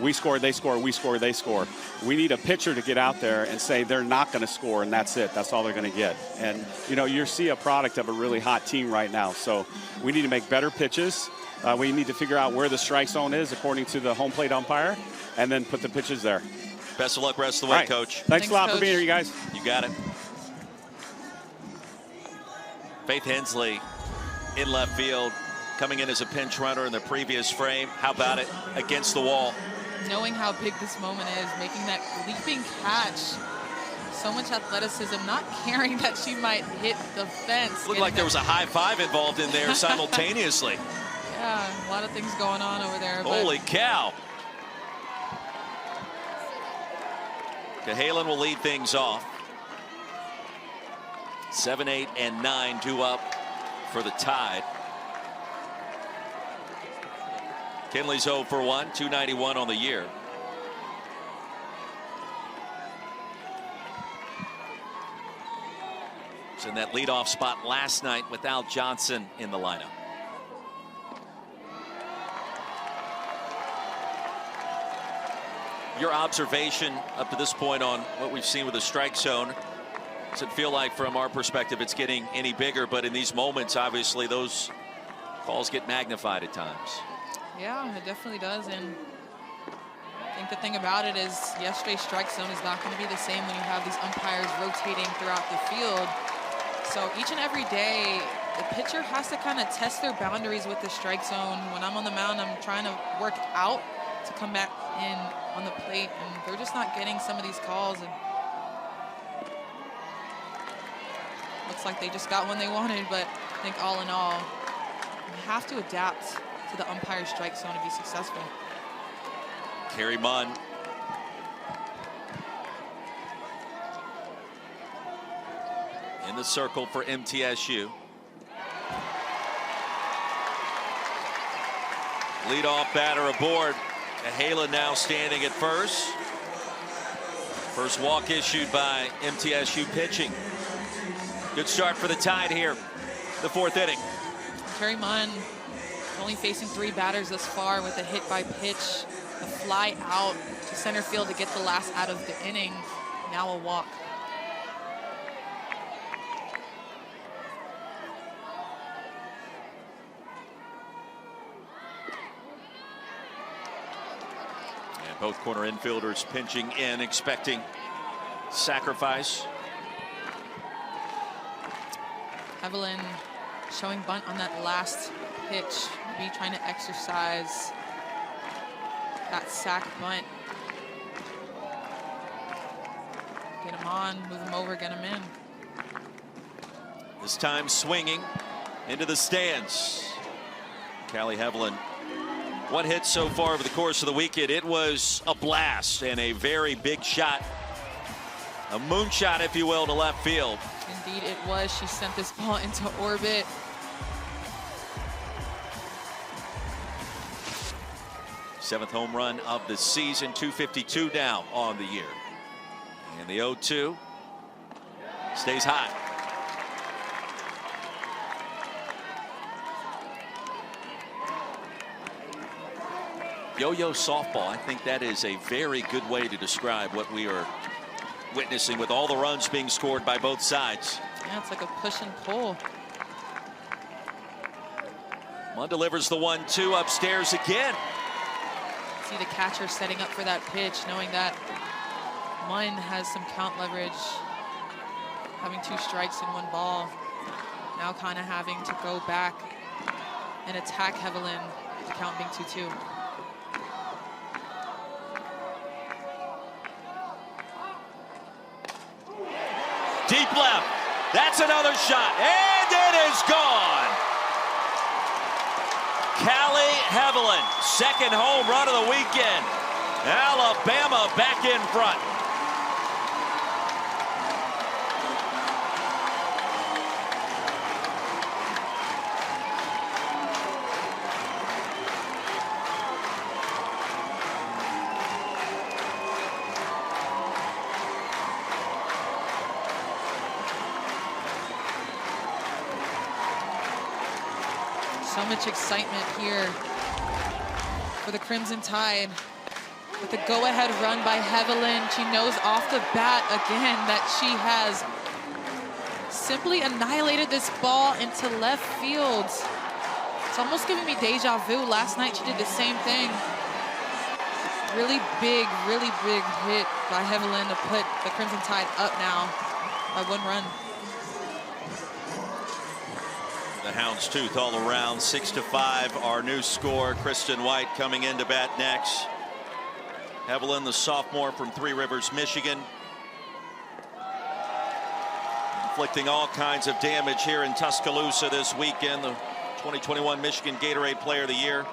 We score, they score, we score, they score. We need a pitcher to get out there and say they're not going to score, and that's it. That's all they're going to get. And, you know, you see a product of a really hot team right now. So we need to make better pitches. We need to figure out where the strike zone is according to the home plate umpire, and then put the pitches there. Best of luck rest of the way, Coach. Thanks a lot, Coach, for being here, you guys. You got it. Faith Hensley in left field, coming in as a pinch runner in the previous frame. How about it against the wall? Knowing how big this moment is, making that leaping catch. So much athleticism, not caring that she might hit the fence. Looked like there was a high five involved in there simultaneously. Yeah, a lot of things going on over there. Holy cow. Cahalan will lead things off. 7, 8, and 9 due up for the Tide. Kinley's 0 for 1, 291 on the year. Was in that leadoff spot last night with Al Johnson in the lineup. Your observation up to this point on what we've seen with the strike zone. Does it feel like from our perspective it's getting any bigger? But in these moments, obviously, those calls get magnified at times. Yeah, it definitely does. And I think the thing about it is yesterday's strike zone is not going to be the same when you have these umpires rotating throughout the field. So each and every day, the pitcher has to kind of test their boundaries with the strike zone. When I'm on the mound, I'm trying to work out to come back in on the plate, and they're just not getting some of these calls. And looks like they just got one they wanted, but I think all in all, you have to adapt to the umpire strike zone to be successful. Kerry Munn. In the circle for MTSU. Leadoff batter aboard. Ahela now standing at first. First walk issued by MTSU pitching. Good start for the Tide here, the fourth inning. Kerry Munn only facing 3 batters thus far with a hit by pitch, a fly out to center field to get the last out of the inning. Now a walk. And both corner infielders pinching in, expecting sacrifice. Evelyn showing bunt on that last pitch, maybe trying to exercise that sack bunt. Get him on, move him over, get him in. This time swinging into the stands. Callie Hevelin, 1 hit so far over the course of the weekend. It was a blast and a very big shot. A moonshot, if you will, to left field. Indeed it was. She sent this ball into orbit. Seventh home run of the season, 252 now on the year. And the 0-2 stays hot. Yo-yo softball, I think that is a very good way to describe what we are witnessing with all the runs being scored by both sides. Yeah, it's like a push and pull. Munn delivers the 1-2 upstairs again. See the catcher setting up for that pitch, knowing that Munn has some count leverage, having 2 strikes and 1 ball. Now kind of having to go back and attack Hevelin, the count being 2-2. Deep left. That's another shot. And it is gone. Callie Hevelin, second home run of the weekend. Alabama back in front. So much excitement here for the Crimson Tide. With the go-ahead run by Hevelin, she knows off the bat again that she has simply annihilated this ball into left field. It's almost giving me deja vu. Last night she did the same thing. Really big hit by Hevelin to put the Crimson Tide up now by 1 run. The Houndstooth all around, 6-5. Our new score. Kristen White coming in to bat next. Hevelin, the sophomore from Three Rivers, Michigan, inflicting all kinds of damage here in Tuscaloosa this weekend. The 2021 Michigan Gatorade Player of the Year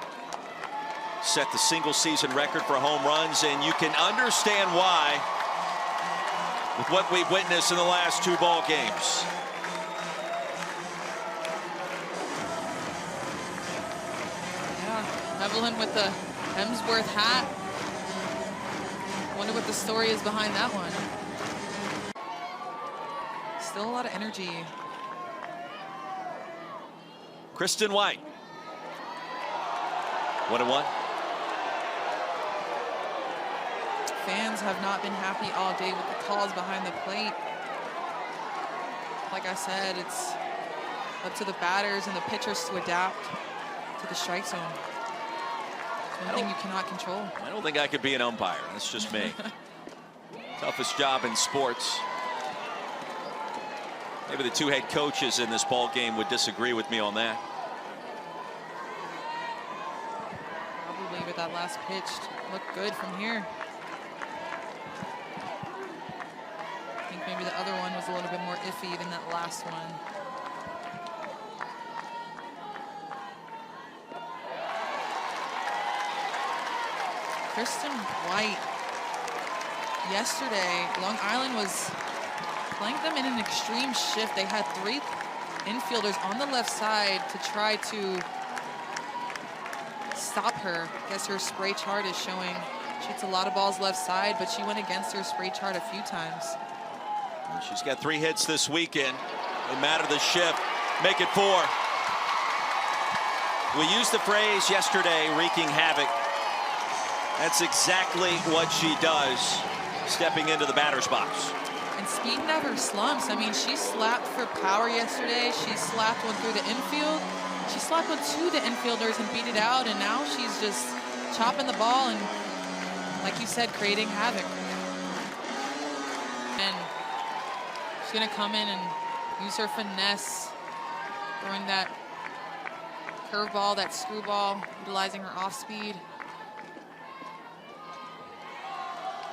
set the single season record for home runs, and you can understand why with what we've witnessed in the last 2 ball games. Evelyn with the Hemsworth hat. Wonder what the story is behind that one. Still a lot of energy. Kristen White. 1-1. Fans have not been happy all day with the calls behind the plate. Like I said, it's up to the batters and the pitchers to adapt to the strike zone. One thing you cannot control. I don't think I could be an umpire. That's just me. Toughest job in sports. Maybe the two head coaches in this ball game would disagree with me on that. Probably with that last pitch looked good from here. I think maybe the other one was a little bit more iffy than that last one. Kristen White. Yesterday, Long Island was playing them in an extreme shift. They had 3 infielders on the left side to try to stop her. I guess her spray chart is showing she hits a lot of balls left side, but she went against her spray chart a few times. And she's got 3 hits this weekend. No matter the shift, make it 4. We used the phrase yesterday, wreaking havoc. That's exactly what she does, stepping into the batter's box. And speed never slumps. I mean, she slapped for power yesterday. She slapped one through the infield. She slapped one to the infielders and beat it out. And now she's just chopping the ball and, like you said, creating havoc. And she's going to come in and use her finesse, throwing that curveball, that screwball, utilizing her off speed.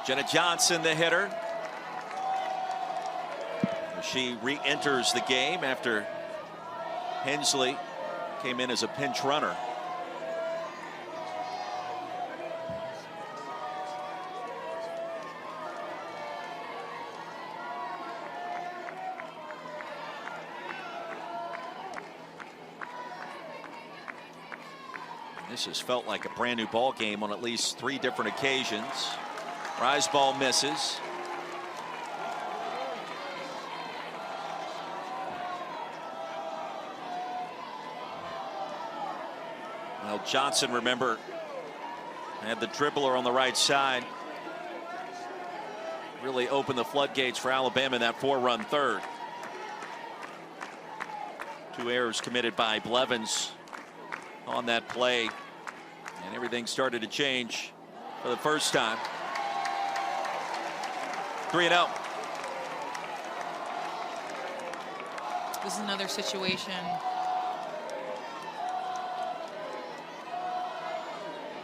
Jenna Johnson, the hitter. She re-enters the game after Hensley came in as a pinch runner. And this has felt like a brand new ball game on at least 3 different occasions. Rise ball misses. Well, Johnson, remember, had the dribbler on the right side. Really opened the floodgates for Alabama in that 4-run third. 2 errors committed by Blevins on that play. And everything started to change for the first time. 3-0. This is another situation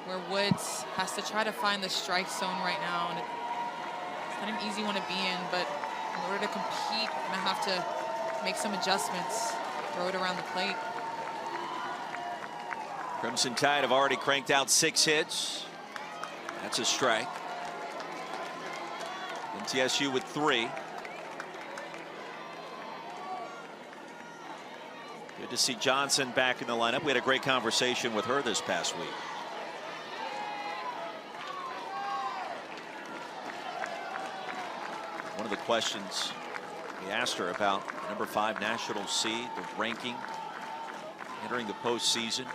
where Woods has to try to find the strike zone right now. And it's not an easy one to be in, but in order to compete, you're going to have to make some adjustments, throw it around the plate. Crimson Tide have already cranked out 6 hits. That's a strike. NTSU with 3. Good to see Johnson back in the lineup. We had a great conversation with her this past week. One of the questions we asked her about number 5 national seed, the ranking entering the postseason.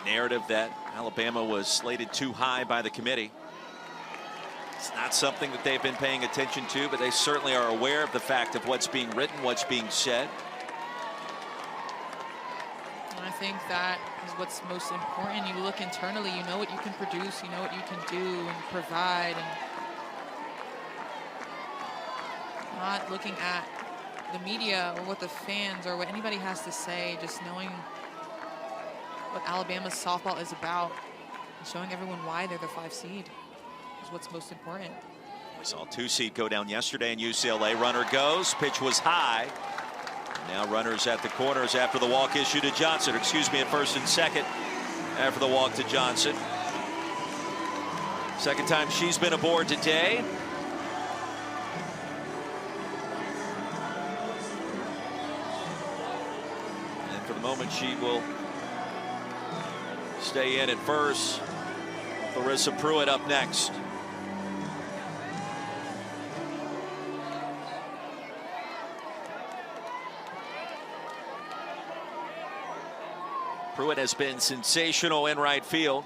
Narrative that Alabama was slated too high by the committee. It's not something that they've been paying attention to, but they certainly are aware of the fact of what's being written, what's being said. And I think that is what's most important. You look internally, you know what you can produce, you know what you can do and provide, and not looking at the media or what the fans or what anybody has to say, just knowing what Alabama's softball is about and showing everyone why they're the 5 seed is what's most important. We saw 2 seed go down yesterday in UCLA. Runner goes, pitch was high. Now runners at the corners after the walk issue to Johnson. Excuse me, at first and second after the walk to Johnson. Second time she's been aboard today. And for the moment, she will stay in at first. Larissa Pruitt up next. Pruitt has been sensational in right field.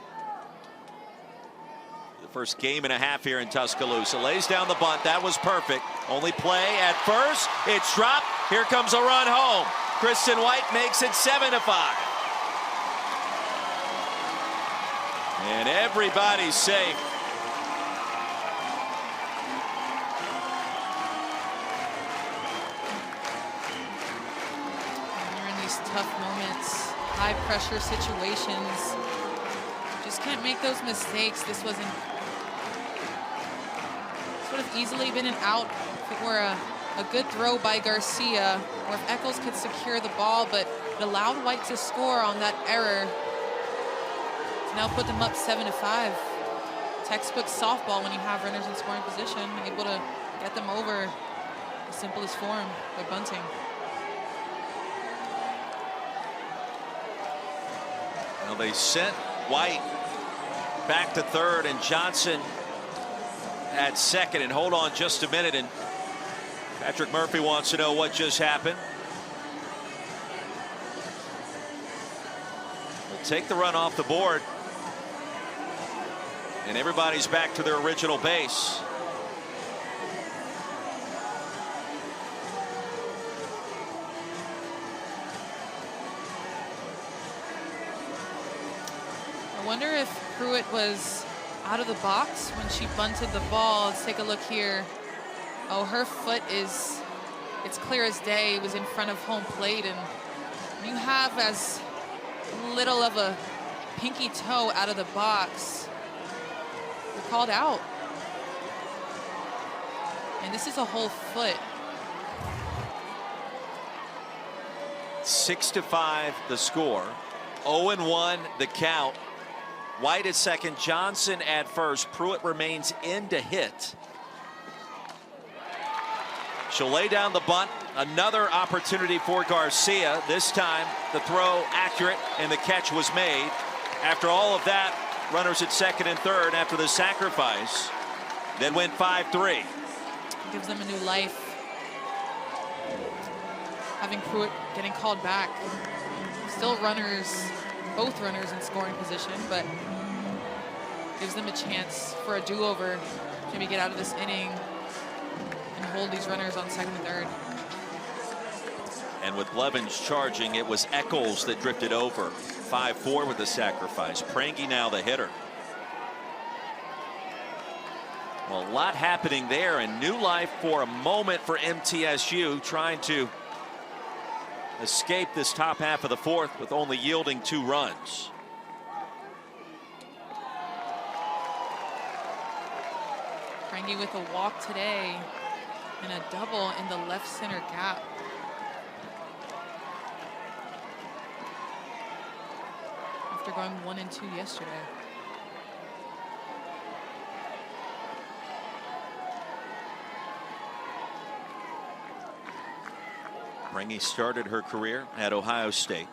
The first game and a half here in Tuscaloosa. Lays down the bunt. That was perfect. Only play at first. It's dropped. Here comes a run home. Kristen White makes it 7-5. And everybody's safe. Tough moments, high pressure situations. Just can't make those mistakes. This would have easily been an out if it were a good throw by Garcia, or if Eccles could secure the ball, but it allowed White to score on that error. To now put them up 7-5. Textbook softball when you have runners in scoring position, able to get them over the simplest form by bunting. Well, they sent White back to third and Johnson at second. And hold on just a minute. And Patrick Murphy wants to know what just happened. We'll take the run off the board. And everybody's back to their original base. I wonder if Pruitt was out of the box when she bunted the ball. Let's take a look here. Oh, her foot is, it's clear as day, it was in front of home plate. And you have as little of a pinky toe out of the box, you're called out. And this is a whole foot. 6-5 the score. 0-1 the count. White at second, Johnson at first. Pruitt remains in to hit. She'll lay down the bunt. Another opportunity for Garcia. This time the throw accurate and the catch was made. After all of that, runners at second and third after the sacrifice. Then went 5-3. Gives them a new life. Having Pruitt getting called back. Still runners, both runners in scoring position, but gives them a chance for a do-over. Maybe get out of this inning and hold these runners on second and third. And with Blevins charging, it was Eccles that drifted over. 5-4 with the sacrifice. Prangy now the hitter. Well, a lot happening there, and new life for a moment for MTSU, trying to escape this top half of the fourth with only yielding 2 runs. Prangy with a walk today and a double in the left center gap. After going 1 and 2 yesterday. Prangy started her career at Ohio State.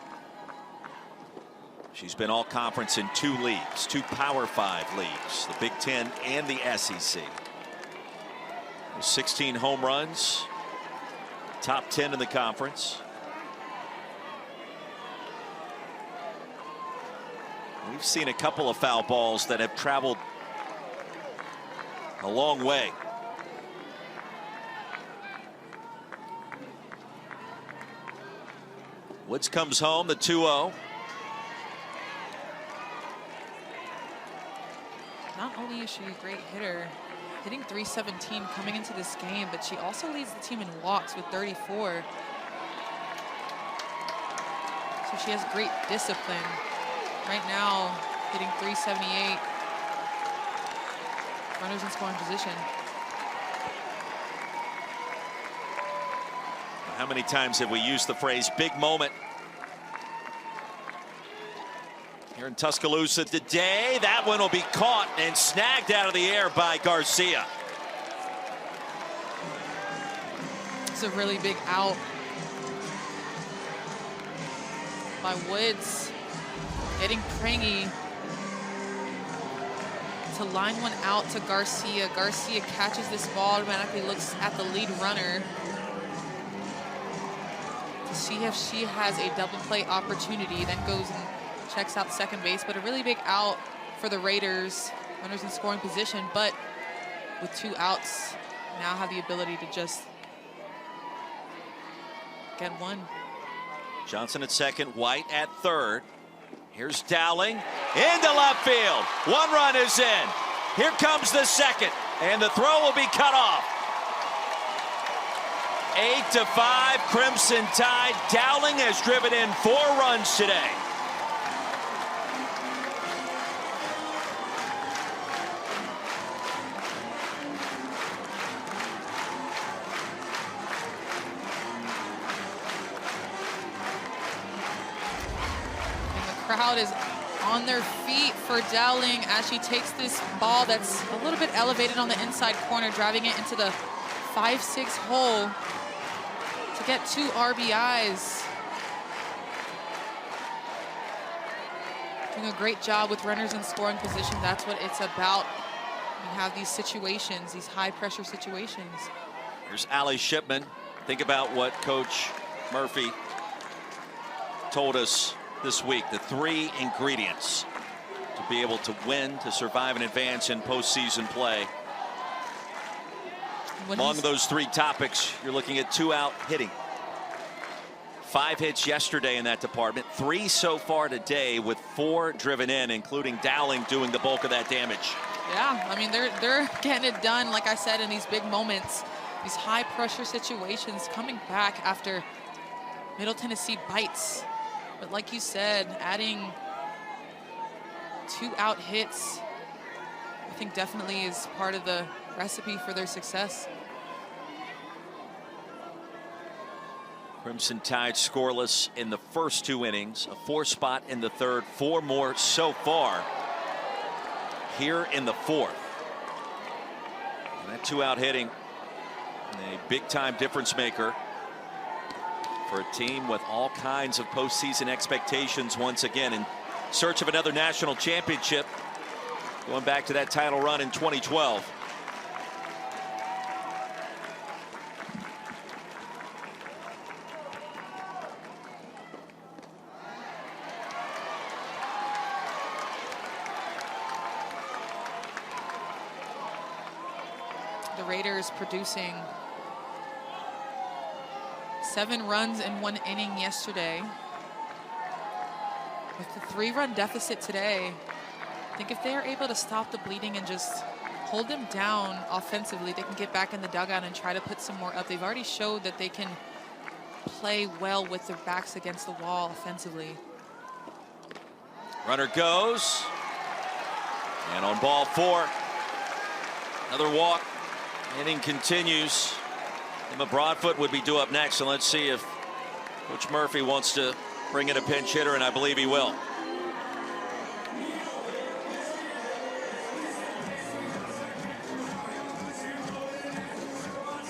She's been all conference in 2 leagues, 2 Power 5 leagues, the Big Ten and the SEC. 16 home runs, top 10 in the conference. We've seen a couple of foul balls that have traveled a long way. Woods comes home, the 2-0. Not only is she a great hitter, hitting .317 coming into this game, but she also leads the team in walks with 34. So she has great discipline. Right now, hitting .378. Runners in scoring position. How many times have we used the phrase big moment here in Tuscaloosa today? That one will be caught and snagged out of the air by Garcia. It's a really big out by Woods, getting Prangy to line one out to Garcia. Garcia catches this ball, automatically looks at the lead runner to see if she has a double play opportunity, then goes and checks out second base, but a really big out for the Raiders. Runners in scoring position, but with 2 outs, now have the ability to just get one. Johnson at second, White at third. Here's Dowling into left field. 1 run is in. Here comes the second, and the throw will be cut off. 8-5, Crimson Tide. Dowling has driven in 4 runs today. Crowd is on their feet for Dowling as she takes this ball that's a little bit elevated on the inside corner, driving it into the 5-6 hole to get 2 RBIs. Doing a great job with runners in scoring position. That's what it's about. You have these situations, these high pressure situations. Here's Allie Shipman. Think about what Coach Murphy told us this week, the 3 ingredients to be able to win, to survive and advance in postseason play. Among those 3 topics, you're looking at 2-out hitting. 5 hits yesterday in that department, 3 so far today, with 4 driven in, including Dowling doing the bulk of that damage. Yeah, I mean, they're getting it done, like I said, in these big moments, these high pressure situations, coming back after Middle Tennessee bites. But like you said, adding 2-out hits, I think definitely is part of the recipe for their success. Crimson Tide scoreless in the first 2 innings, a 4 spot in the third, 4 more so far here in the fourth. And that 2-out hitting, a big-time difference maker for a team with all kinds of postseason expectations, once again in search of another national championship, going back to that title run in 2012. The Raiders producing 7 runs in 1 inning yesterday. With the 3-run deficit today, I think if they are able to stop the bleeding and just hold them down offensively, they can get back in the dugout and try to put some more up. They've already showed that they can play well with their backs against the wall offensively. Runner goes. And on ball 4, another walk. Inning continues. Emma Broadfoot would be due up next, and let's see if Coach Murphy wants to bring in a pinch hitter, and I believe he will.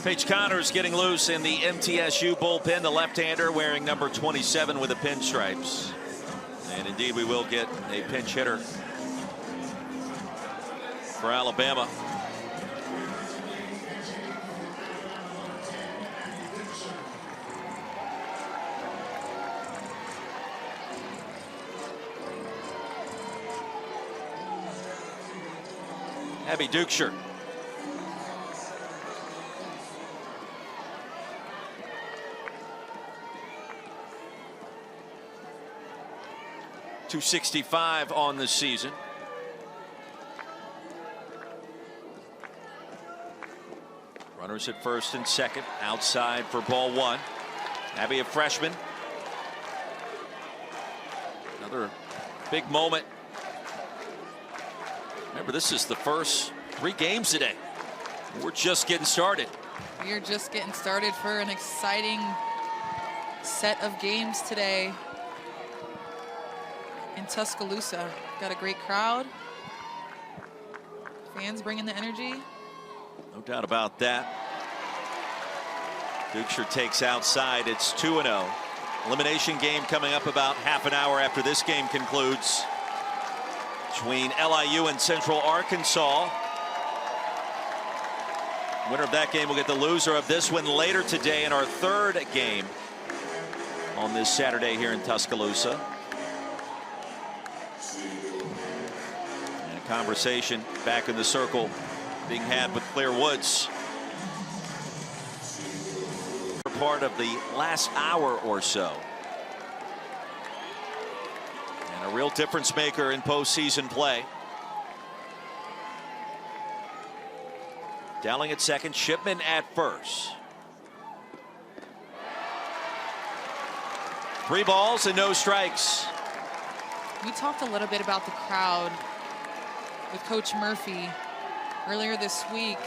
Paige Connors getting loose in the MTSU bullpen, the left-hander wearing number 27 with the pinstripes. And indeed, we will get a pinch hitter for Alabama. Abby Dukeshire. .265 on the season. Runners at first and second, outside for ball 1. Abby, a freshman. Another big moment. Remember, this is the first 3 games today. We're just getting started. We are just getting started for an exciting set of games today in Tuscaloosa. Got a great crowd. Fans bringing the energy. No doubt about that. Dukeshire takes outside. It's 2-0. Elimination game coming up about half an hour after this game concludes, between LIU and Central Arkansas. Winner of that game will get the loser of this one later today in our 3rd game on this Saturday here in Tuscaloosa. Conversation back in the circle being had with Claire Woods. Part of the last hour or so. And a real difference maker in postseason play. Dowling at second, Shipman at first. 3 balls and no strikes. We talked a little bit about the crowd with Coach Murphy earlier this week,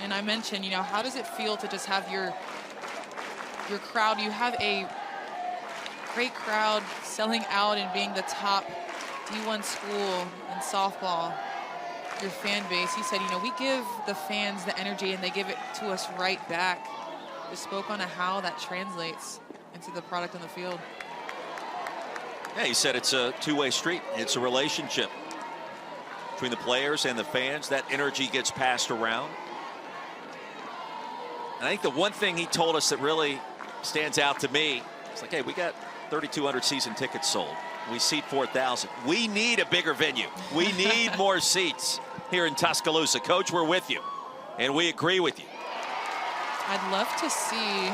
and I mentioned, you know, how does it feel to just have your crowd? You have a great crowd selling out and being the top D1 school in softball, your fan base. He said, you know, we give the fans the energy and they give it to us right back. Just spoke on how that translates into the product on the field. Yeah, he said it's a two-way street. It's a relationship between the players and the fans. That energy gets passed around. And I think the one thing he told us that really stands out to me, it's like, hey, we got 3,200 season tickets sold. We seat 4,000. We need a bigger venue. We need more seats here in Tuscaloosa. Coach, we're with you, and we agree with you. I'd love to see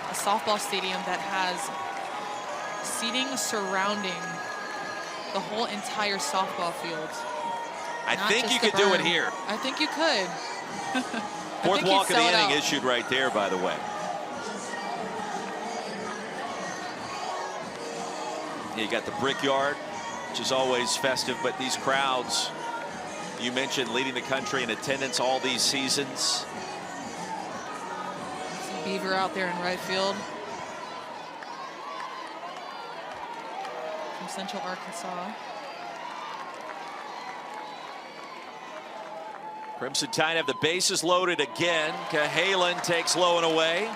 a softball stadium that has seating surrounding the whole entire softball field. I think you could do it here. I think you could. Fourth walk of the inning issued right there, by the way. You got the Brickyard, which is always festive, but these crowds, you mentioned leading the country in attendance all these seasons. Some Beaver out there in right field. From Central Arkansas. Crimson Tide have the bases loaded again. Cahalan takes low and away.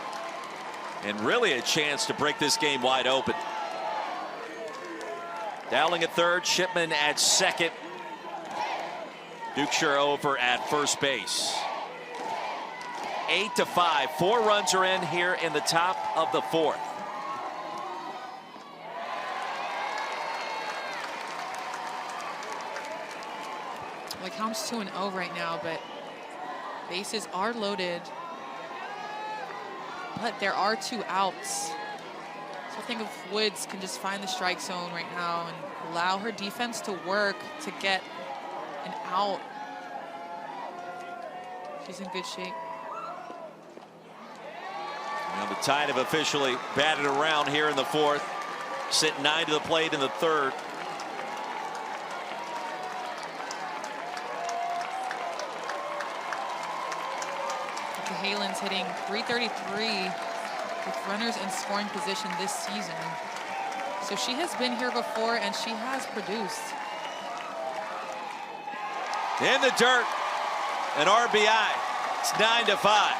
And really a chance to break this game wide open. Dowling at third, Shipman at second. Dukeshire over at first base. 8-5. 4 runs are in here in the top of the 4th. Well, it counts 2-0 right now, but bases are loaded. But there are 2 outs. So I think if Woods can just find the strike zone right now and allow her defense to work to get an out, she's in good shape. Now the Tide have officially batted around here in the 4th. Sent 9 to the plate in the 3rd. Cahalan's hitting .333 with runners in scoring position this season. So she has been here before and she has produced. In the dirt, an RBI. It's 9-5.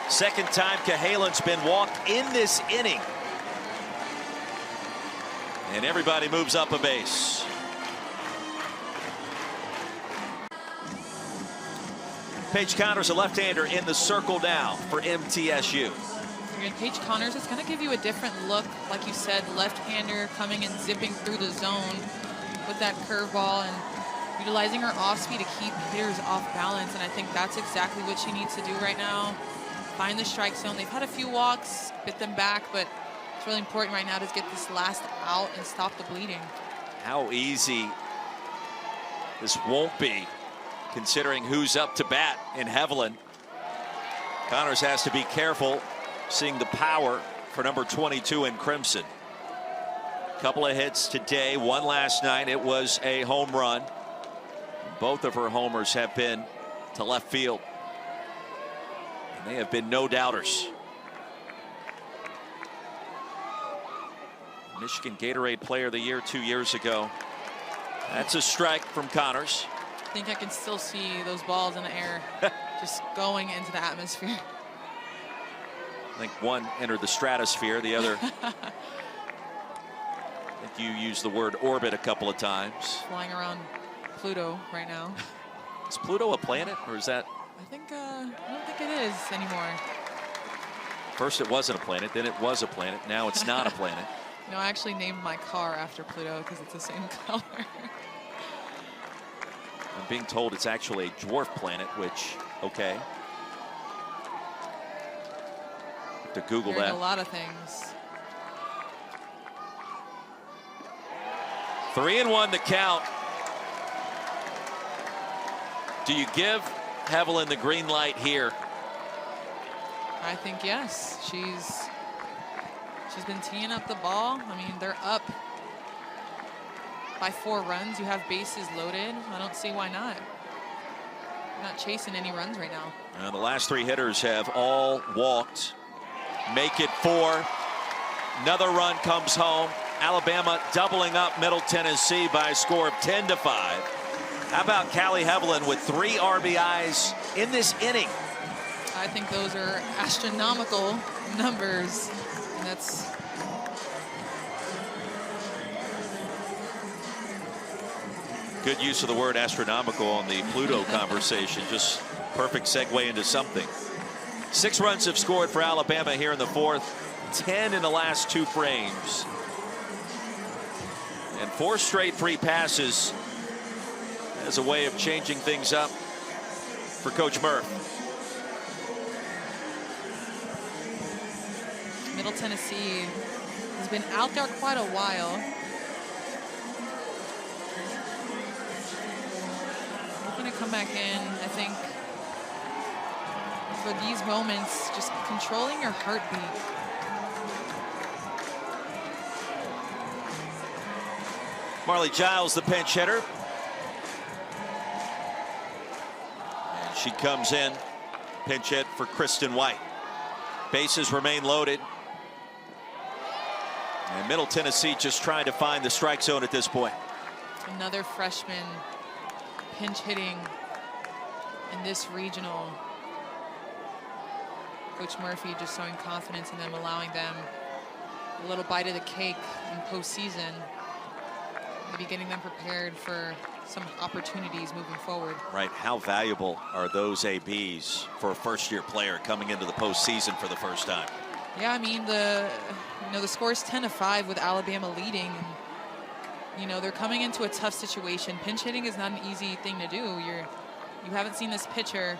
Second time Cahalan's been walked in this inning. And everybody moves up a base. Paige Connors, a left-hander, in the circle now for MTSU. And Paige Connors is going to give you a different look. Like you said, left-hander coming and zipping through the zone with that curveball and utilizing her off-speed to keep hitters off balance. And I think that's exactly what she needs to do right now. Find the strike zone. They've had a few walks, bit them back, but it's really important right now to get this last out and stop the bleeding. How easy this won't be, considering who's up to bat in Heveland. Connors has to be careful, seeing the power for number 22 in Crimson. Couple of hits today, one last night. It was a home run. Both of her homers have been to left field. And they have been no doubters. Michigan Gatorade Player of the Year 2 years ago. That's a strike from Connors. I think I can still see those balls in the air just going into the atmosphere. I think one entered the stratosphere, the other I think you used the word orbit a couple of times. Flying around Pluto right now. Is Pluto a planet, or is that? I don't think it is anymore. First it wasn't a planet, then it was a planet, now it's not a planet. You know, I actually named my car after Pluto because it's the same color. I'm being told it's actually a dwarf planet, which, okay. Have to Google Hearing that. a lot of things. 3-1 the count. Do you give Hevelin the green light here? I think yes. She's been teeing up the ball. I mean, they're up by 4 runs. You have bases loaded. I don't see why not. You're not chasing any runs right now. The last 3 hitters have all walked. Make it 4. Another run comes home. Alabama doubling up Middle Tennessee by a score of 10-5. How about Callie Hevelin with 3 RBIs in this inning? I think those are astronomical numbers. And that's good use of the word astronomical on the Pluto conversation. Just perfect segue into something. 6 runs have scored for Alabama here in the 4th. 10 in the last 2 frames. And 4 straight free passes as a way of changing things up for Coach Murph. Middle Tennessee has been out there quite a while. We're going to come back in, I think, for these moments, just controlling your heartbeat. Marley Giles, the pinch hitter. And she comes in, pinch hit for Kristen White. Bases remain loaded. And Middle Tennessee just trying to find the strike zone at this point. Another freshman pinch hitting in this regional. Coach Murphy just showing confidence in them, allowing them a little bite of the cake in postseason. Maybe getting them prepared for some opportunities moving forward. Right. How valuable are those ABs for a first-year player coming into the postseason for the first time? Yeah, I mean, the score is 10-5 with Alabama leading. And, you know, they're coming into a tough situation. Pinch hitting is not an easy thing to do. You haven't seen this pitcher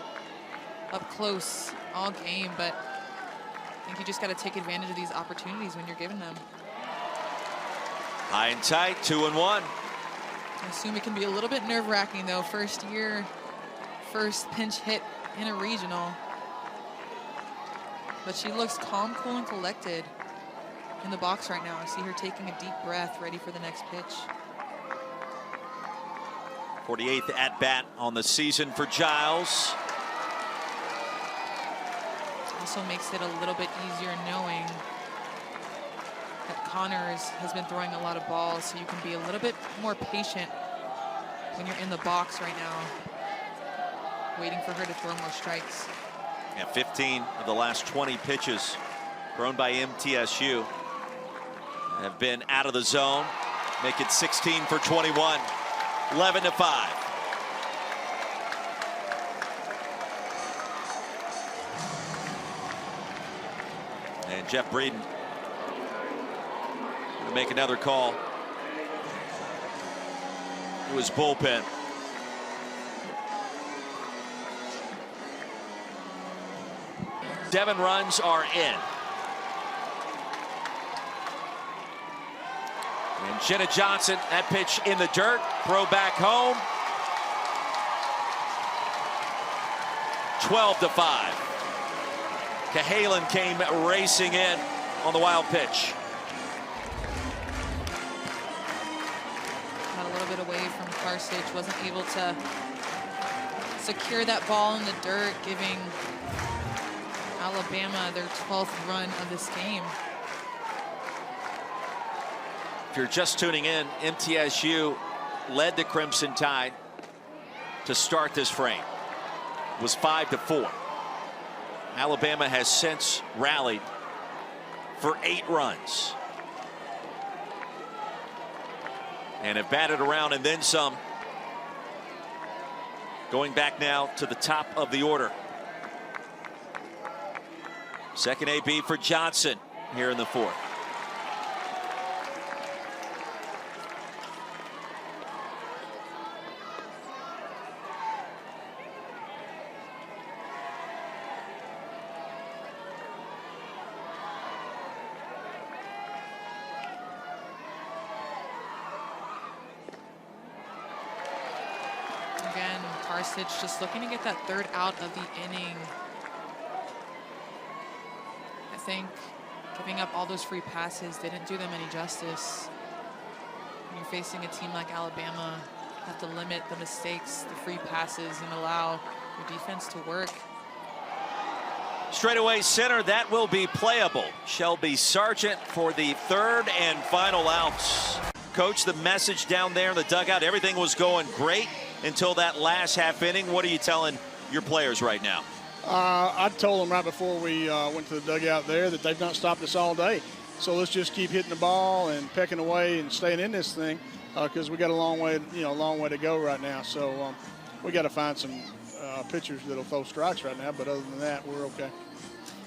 up close all game, but I think you just got to take advantage of these opportunities when you're given them. High and tight, 2-1. I assume it can be a little bit nerve-wracking, though. First pinch hit in a regional. But she looks calm, cool, and collected in the box right now. I see her taking a deep breath, ready for the next pitch. 48th at-bat on the season for Giles. Also makes it a little bit easier knowing that Connors has been throwing a lot of balls, so you can be a little bit more patient when you're in the box right now, waiting for her to throw more strikes. Yeah, 15 of the last 20 pitches thrown by MTSU have been out of the zone. Make it 16 for 21, 11-5. And Jeff Breeden to make another call to his bullpen. Seven runs are in. And Jenna Johnson, that pitch in the dirt, throw back home. 12-5. Cahalan came racing in on the wild pitch. Got a little bit away from Karsich, wasn't able to secure that ball in the dirt, giving Alabama their 12th run of this game. If you're just tuning in, MTSU led the Crimson Tide to start this frame. It was 5-4. Alabama has since rallied for 8 runs and have batted around and then some. Going back now to the top of the order. Second AB for Johnson here in the 4th. Marsich just looking to get that third out of the inning. I think giving up all those free passes didn't do them any justice. When you're facing a team like Alabama, you have to limit the mistakes, the free passes, and allow your defense to work. Straightaway center, that will be playable. Shelby Sargent for the third and final outs. Coach, the message down there in the dugout, everything was going great until that last half inning. What are you telling your players right now? I told them right before we went to the dugout there that they've not stopped us all day. So let's just keep hitting the ball and pecking away and staying in this thing because we got a long way to go right now. So we got to find some pitchers that'll throw strikes right now. But other than that, we're okay.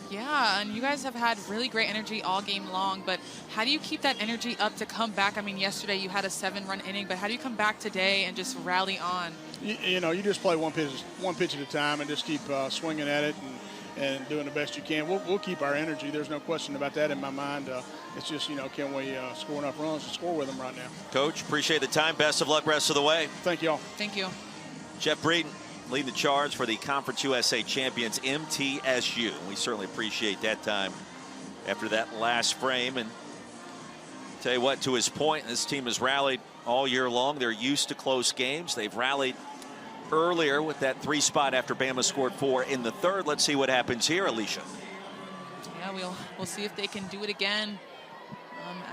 Yeah, and you guys have had really great energy all game long, but how do you keep that energy up to come back? I mean, yesterday you had a 7-run inning, but how do you come back today and just rally on? You just play one pitch at a time and just keep swinging at it and doing the best you can. We'll keep our energy. There's no question about that in my mind. It's just, can we score enough runs to score with them right now? Coach, appreciate the time. Best of luck rest of the way. Thank you all. Thank you. Jeff Breeden leading the charge for the Conference USA champions MTSU. We certainly appreciate that time after that last frame. And tell you what, to his point, this team has rallied all year long. They're used to close games. They've rallied earlier with that 3 spot after Bama scored 4 in the third. Let's see what happens here, Alicia. Yeah, we'll see if they can do it again.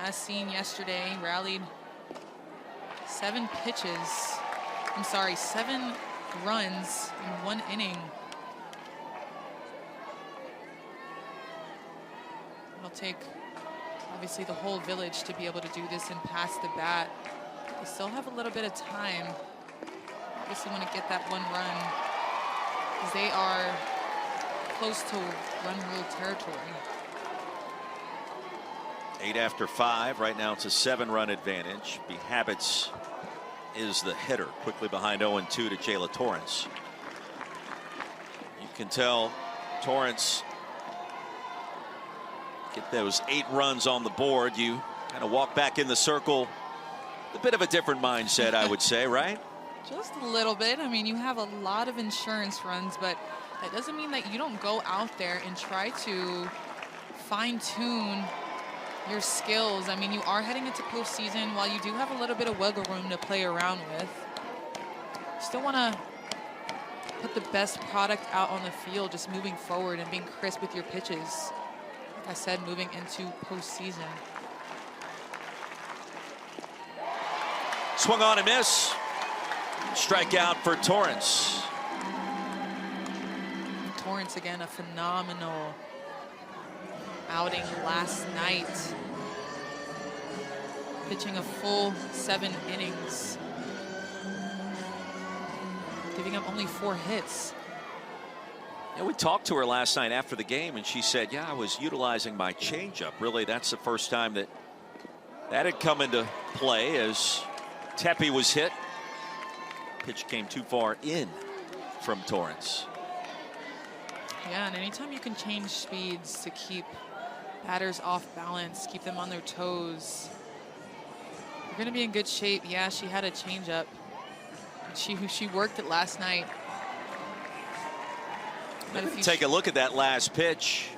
As seen yesterday, rallied 7 runs in 1 inning. It'll take obviously the whole village to be able to do this and pass the bat. They still have a little bit of time. Obviously want to get that 1 run because they are close to run rule territory. 8 after 5. Right now it's a 7-run advantage. Habits is the hitter, quickly behind 0-2 to Jayla Torrance. You can tell Torrance get those 8 runs on the board. You kind of walk back in the circle. A bit of a different mindset, I would say, right? Just a little bit. I mean, you have a lot of insurance runs, but that doesn't mean that you don't go out there and try to fine-tune your skills. I mean, you are heading into postseason. While you do have a little bit of wiggle room to play around with, you still want to put the best product out on the field, just moving forward and being crisp with your pitches. Like I said, moving into postseason. Swung on and miss. Strikeout for Torrance. Torrance again, a phenomenal outing last night, pitching a full 7 innings, giving up only 4 hits. Yeah, we talked to her last night after the game, and she said, yeah, I was utilizing my changeup. Really, that's the first time that had come into play as Tepe was hit. Pitch came too far in from Torrance. Yeah, and anytime you can change speeds to keep batters off balance, keep them on their toes, you're going to be in good shape. Yeah, she had a changeup. She worked it last night. But if you take a look at that last pitch.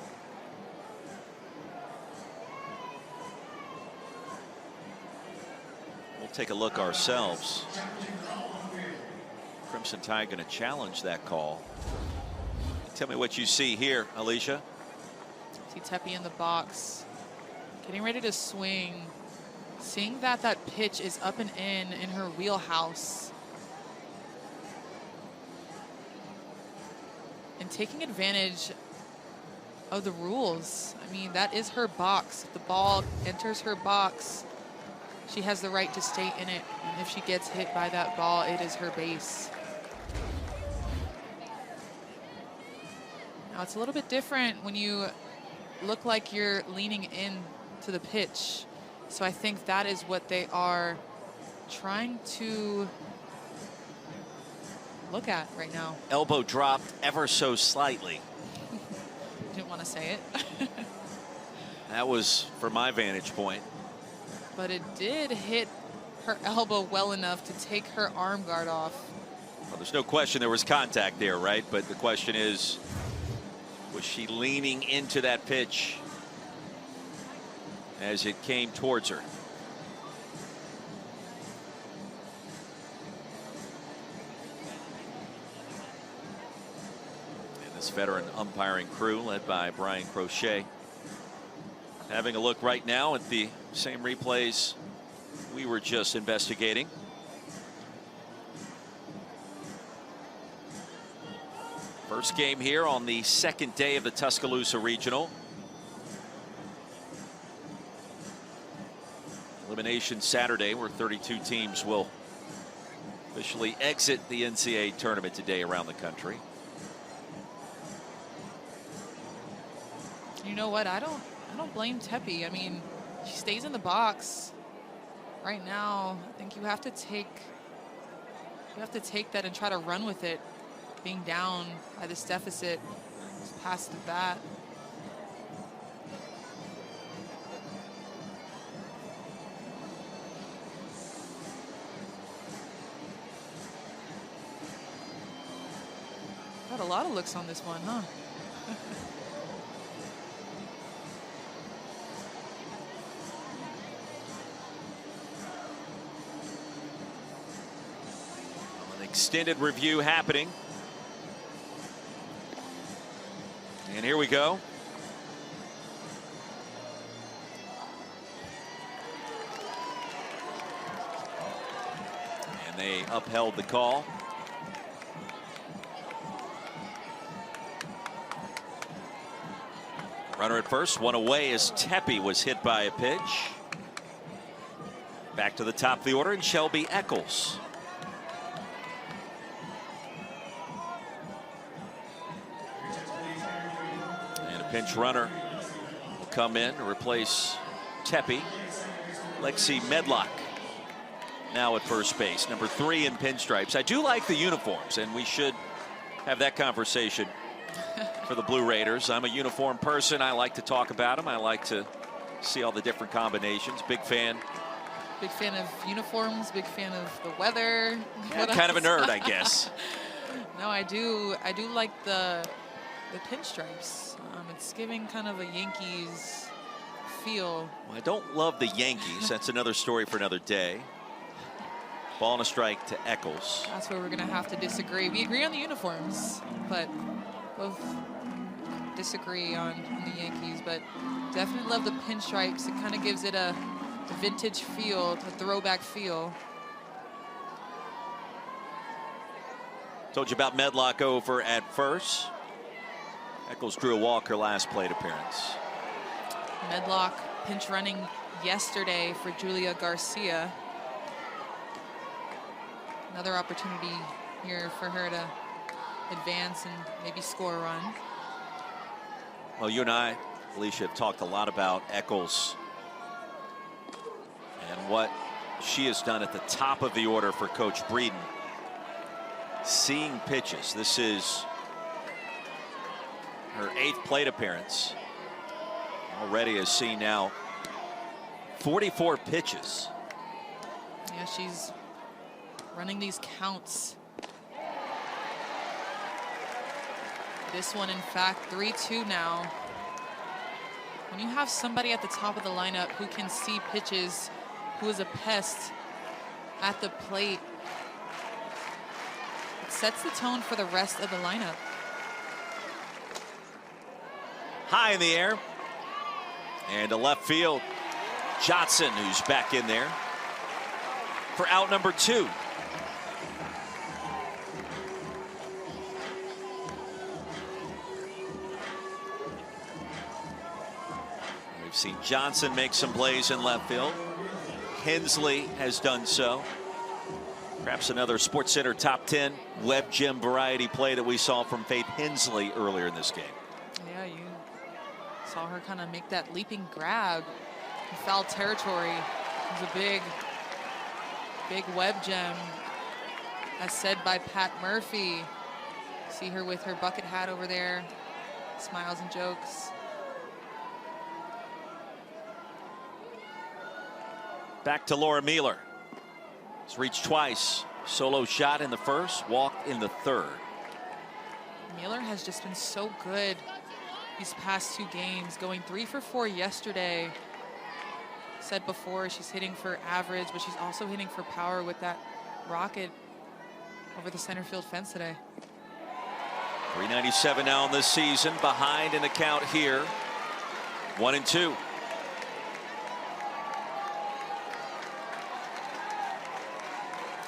We'll take a look ourselves. Crimson Tide going to challenge that call. Tell me what you see here, Alicia. See Tepe in the box, getting ready to swing, seeing that pitch is up and in her wheelhouse, and taking advantage of the rules. I mean, that is her box. If the ball enters her box, she has the right to stay in it, and if she gets hit by that ball, it is her base. Now it's a little bit different when you look like you're leaning in to the pitch. So I think that is what they are trying to look at right now. Elbow dropped ever so slightly. Didn't want to say it. That was from my vantage point. But it did hit her elbow well enough to take her arm guard off. Well, there's no question there was contact there, right? But the question is, was she leaning into that pitch as it came towards her? And this veteran umpiring crew led by Brian Crochet having a look right now at the same replays we were just investigating. First game here on the second day of the Tuscaloosa Regional. Elimination Saturday, where 32 teams will officially exit the NCAA tournament today around the country. You know what? I don't blame Tepe. I mean, she stays in the box. Right now, I think you have to take that and try to run with it. Being down by this deficit past the bat. Got a lot of looks on this one, huh? An extended review happening. And here we go. And they upheld the call. Runner at first, one away as Tepe was hit by a pitch. Back to the top of the order, and Shelby Eccles. Pinch runner will come in to replace Tepe. Lexi Medlock now at first base, number 3 in pinstripes. I do like the uniforms, and we should have that conversation for the Blue Raiders. I'm a uniform person. I like to talk about them. I like to see all the different combinations. Big fan. Big fan of uniforms. Big fan of the weather. Yeah, kind of a nerd, I guess. No, I do like the pinstripes. It's giving kind of a Yankees feel. Well, I don't love the Yankees. That's another story for another day. Ball and a strike to Eccles. That's where we're going to have to disagree. We agree on the uniforms, but both disagree on the Yankees. But definitely love the pinstripes. It kind of gives it a vintage feel, a throwback feel. Told you about Medlock over at first. Eccles drew a walk her last plate appearance. Medlock pinch running yesterday for Julia Garcia. Another opportunity here for her to advance and maybe score a run. Well, you and I, Alicia, have talked a lot about Eccles and what she has done at the top of the order for Coach Breeden. Seeing pitches. This is her 8th plate appearance. Already has seen now 44 pitches. Yeah, she's running these counts. This one, in fact, 3-2 now. When you have somebody at the top of the lineup who can see pitches, who is a pest at the plate, it sets the tone for the rest of the lineup. High in the air and to left field. Johnson, who's back in there for out number 2. We've seen Johnson make some plays in left field. Hensley has done so. Perhaps another SportsCenter top 10 web gem variety play that we saw from Faith Hensley earlier in this game. Yeah, you saw her kind of make that leaping grab in foul territory. It was a big web gem, as said by Pat Murphy. See her with her bucket hat over there, smiles and jokes. Back to Laura Mueller. Has reached twice Solo shot in the first, walked in the third. Miller has just been so good these past 2 games, going 3 for 4 yesterday. Said before, she's hitting for average, but she's also hitting for power with that rocket over the center field fence today. 397 now in this season, behind in the count here. 1-2.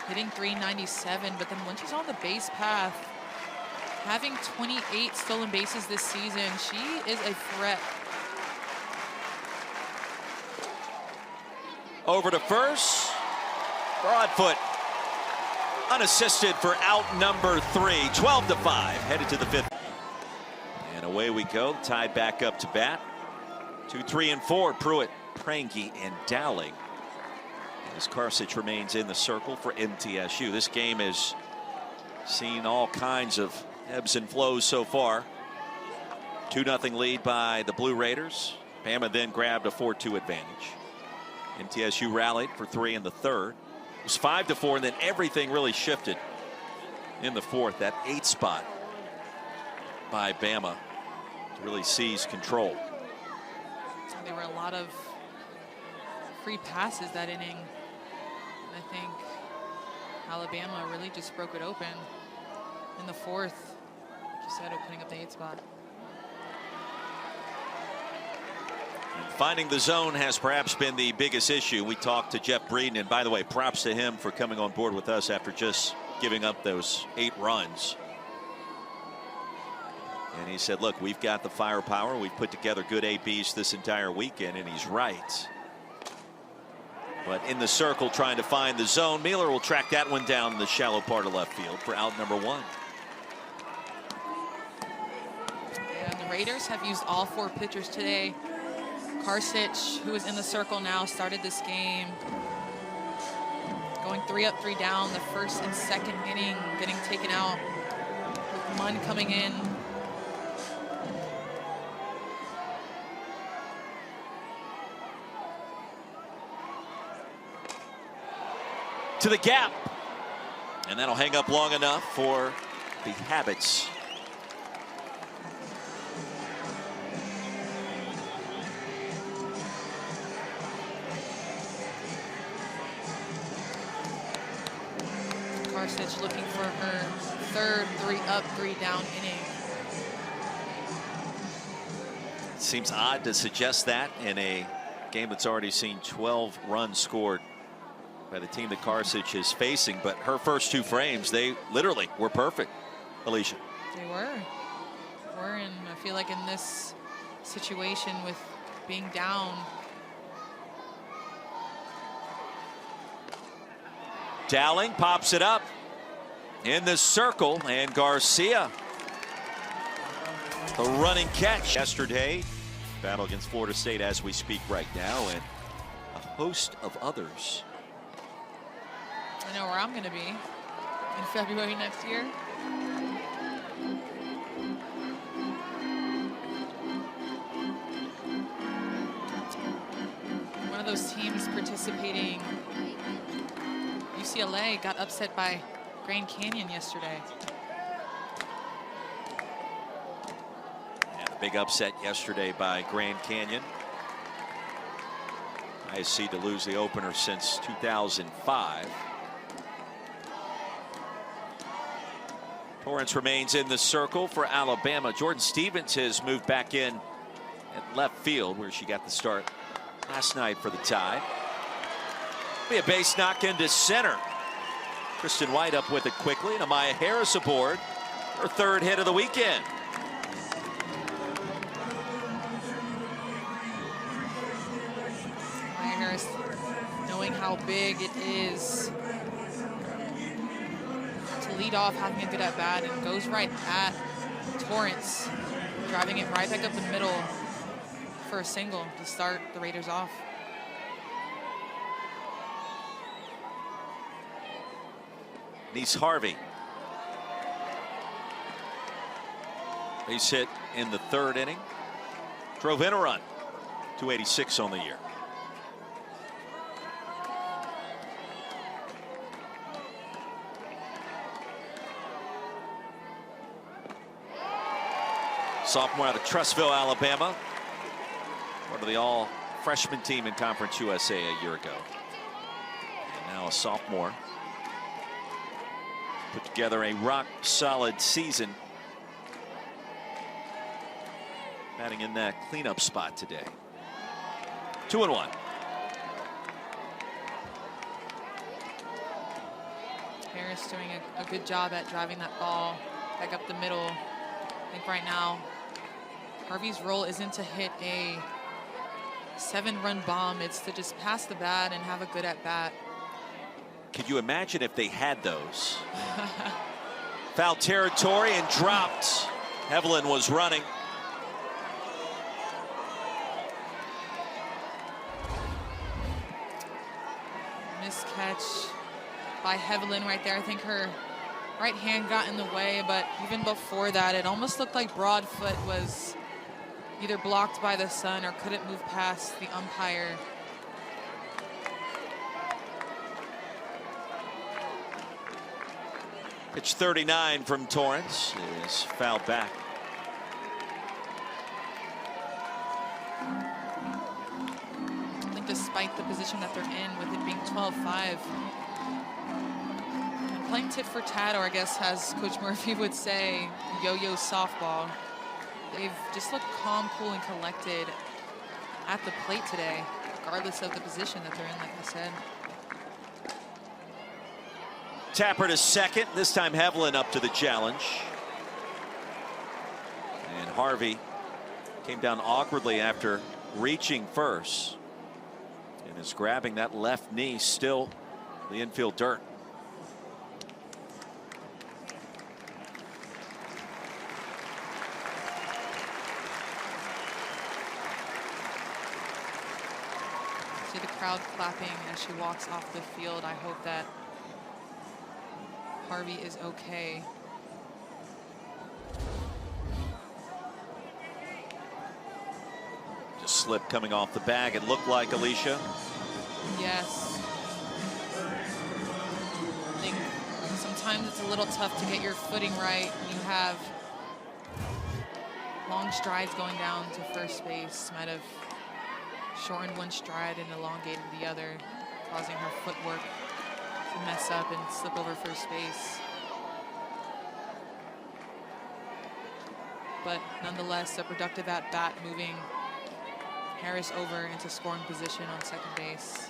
Hitting 397, but then when she's on the base path, having 28 stolen bases this season, she is a threat. Over to first. Broadfoot unassisted for out number 3. 12-5, headed to the 5th. And away we go, tied back up to bat. 2, 3, and 4, Pruitt, Prangy, and Dowling. As Karsich remains in the circle for MTSU. This game has seen all kinds of ebbs and flows so far. 2-0 lead by the Blue Raiders. Bama then grabbed a 4-2 advantage. MTSU rallied for 3 in the third. It was 5-4, and then everything really shifted in the fourth. That 8 spot by Bama to really seize control. There were a lot of free passes that inning. I think Alabama really just broke it open in the fourth, like you said, opening up the 8 spot. And finding the zone has perhaps been the biggest issue. We talked to Jeff Breeden, and by the way, props to him for coming on board with us after just giving up those 8 runs. And he said, look, we've got the firepower. We've put together good ABs this entire weekend, and he's right. But in the circle trying to find the zone. Miller will track that one down in the shallow part of left field for out number 1. And the Raiders have used all 4 pitchers today. Karsich, who is in the circle now, started this game going 3 up, 3 down the first and second inning, getting taken out with Munn coming in. To the gap, and that'll hang up long enough for the Habits. Karsich looking for her third 3 up, 3 down inning. It seems odd to suggest that in a game that's already seen 12 runs scored by the team that Karsich is facing, but her first 2 frames, they literally were perfect. Alicia. They were. And I feel like in this situation with being down, Dowling pops it up in the circle, and Garcia, the running catch yesterday. Battle against Florida State as we speak right now, and a host of others. I know where I'm going to be in February next year. One of those teams participating, UCLA, got upset by Grand Canyon yesterday. Yeah, the big upset yesterday by Grand Canyon. ISC to lose the opener since 2005. Torrance remains in the circle for Alabama. Jordan Stevens has moved back in at left field, where she got the start last night for the tie. Be a base knock into center. Kristen White up with it quickly, and Amaya Harris aboard, her 3rd hit of the weekend. Amaya Harris, knowing how big it is to lead off, having a good at bat, and goes right at Torrance, driving it right back up the middle for a single to start the Raiders off. Nice Harvey. Base hit in the 3rd inning. Drove in a run. 286 on the year. Sophomore out of Trussville, Alabama. Part of the all-freshman team in Conference USA a year ago. And now a sophomore. Put together a rock-solid season. Batting in that cleanup spot today. 2-1. Harris doing a good job at driving that ball back up the middle. I think right now Harvey's role isn't to hit a 7-run bomb. It's to just pass the bat and have a good at bat. Could you imagine if they had those? Foul territory and dropped. Evelyn was running. Miscatch by Hevelin right there. I think her right hand got in the way, but even before that, it almost looked like Broadfoot was either blocked by the sun or couldn't move past the umpire. Pitch 39 from Torrance is fouled back. I think despite the position that they're in, with it being 12-5, and playing tit for tat, or I guess as Coach Murphy would say, yo-yo softball, they've just looked calm, cool, and collected at the plate today, regardless of the position that they're in, like I said. Tapper to second. This time Hevelin up to the challenge. And Harvey came down awkwardly after reaching first. And is grabbing that left knee, still the infield dirt. See the crowd clapping as she walks off the field. I hope that Harvey is okay. Just slipped coming off the bag, it looked like, Alicia. Yes. I think sometimes it's a little tough to get your footing right when you have long strides going down to first base. Might have shortened one stride and elongated the other, causing her footwork to mess up and slip over first base. But nonetheless, a productive at bat, moving Harris over into scoring position on second base.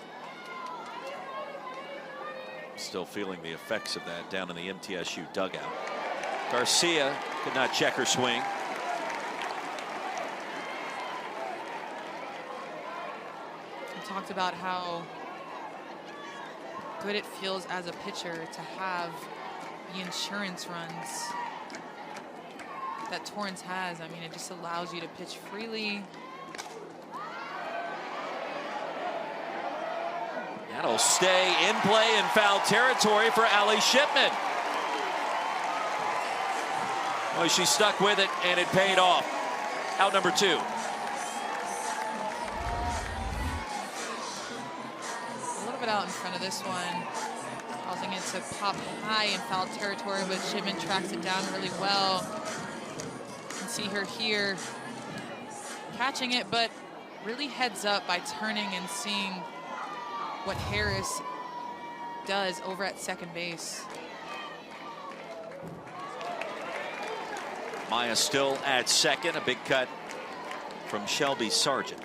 Still feeling the effects of that down in the MTSU dugout. Garcia could not check her swing. We talked about how good it feels as a pitcher to have the insurance runs that Torrance has. I mean, it just allows you to pitch freely. That'll stay in play in foul territory for Allie Shipman. Well, she stuck with it and it paid off. Out number 2. A little bit out in front of this one, causing it to pop high in foul territory, but Shipman tracks it down really well. You can see her here catching it, but really heads up by turning and seeing what Harris does over at second base. Maya still at second. A big cut from Shelby Sargent.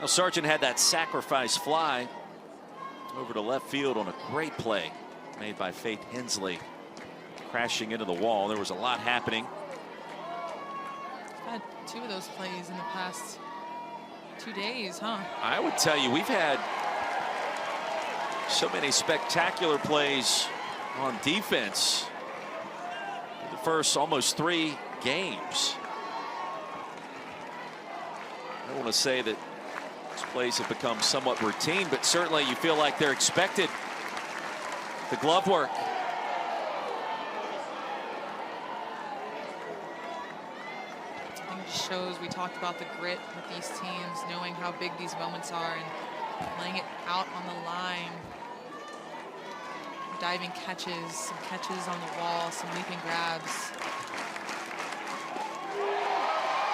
Now, Sargent had that sacrifice fly over to left field on a great play made by Faith Hensley, crashing into the wall. There was a lot happening. Had 2 of those plays in the past 2 days, huh? I would tell you, we've had so many spectacular plays on defense in the first almost 3 games. I don't want to say that these plays have become somewhat routine, but certainly you feel like they're expected. The glove work. Shows we talked about the grit with these teams, knowing how big these moments are and playing it out on the line. Diving catches, some catches on the wall, some leaping grabs.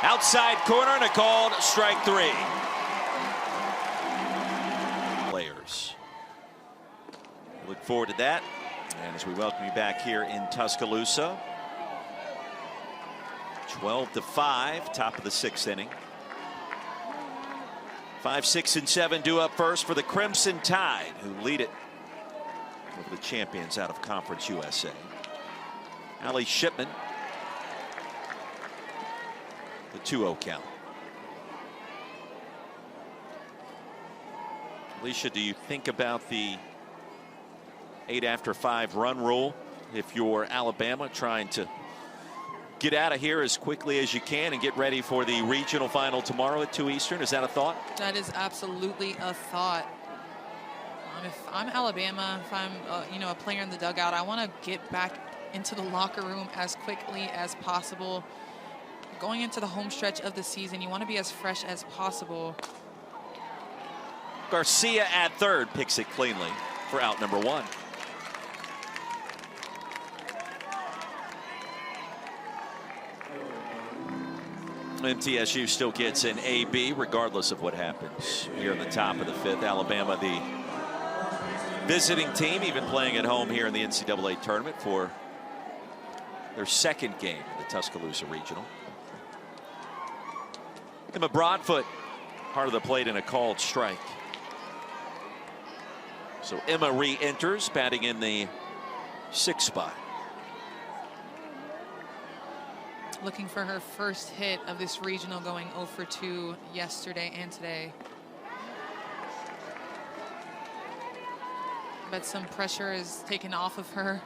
Outside corner and a called strike 3. Players. Look forward to that. And as we welcome you back here in Tuscaloosa. 12-5, top of the 6th inning. 5, 6, and 7 due up first for the Crimson Tide, who lead it over the champions out of Conference USA. Allie Shipman, the 2-0 count. Alicia, do you think about the 8 after 5 run rule if you're Alabama, trying to get out of here as quickly as you can and get ready for the regional final tomorrow at 2 Eastern? Is that a thought? That is absolutely a thought. If I'm Alabama, if I'm a player in the dugout, I want to get back into the locker room as quickly as possible. Going into the home stretch of the season, you want to be as fresh as possible. Garcia at third picks it cleanly for out number 1. MTSU still gets an AB regardless of what happens here in the top of the 5th. Alabama, the visiting team, even playing at home here in the NCAA tournament for their 2nd game in the Tuscaloosa Regional. Emma Broadfoot, part of the plate, and a called strike. So Emma re-enters, batting in the 6th spot. Looking for her first hit of this regional, going 0 for 2 yesterday and today. But some pressure is taken off of her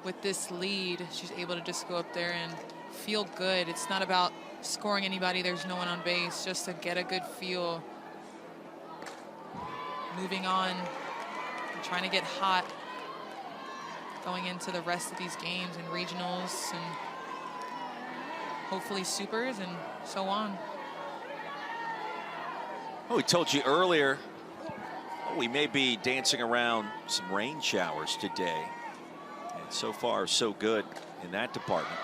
with this lead. She's able to just go up there and feel good. It's not about scoring anybody. There's no one on base, just to get a good feel. Moving on, and trying to get hot going into the rest of these games and regionals and hopefully supers and so on. Oh, we told you earlier, we may be dancing around some rain showers today. And so far, so good in that department.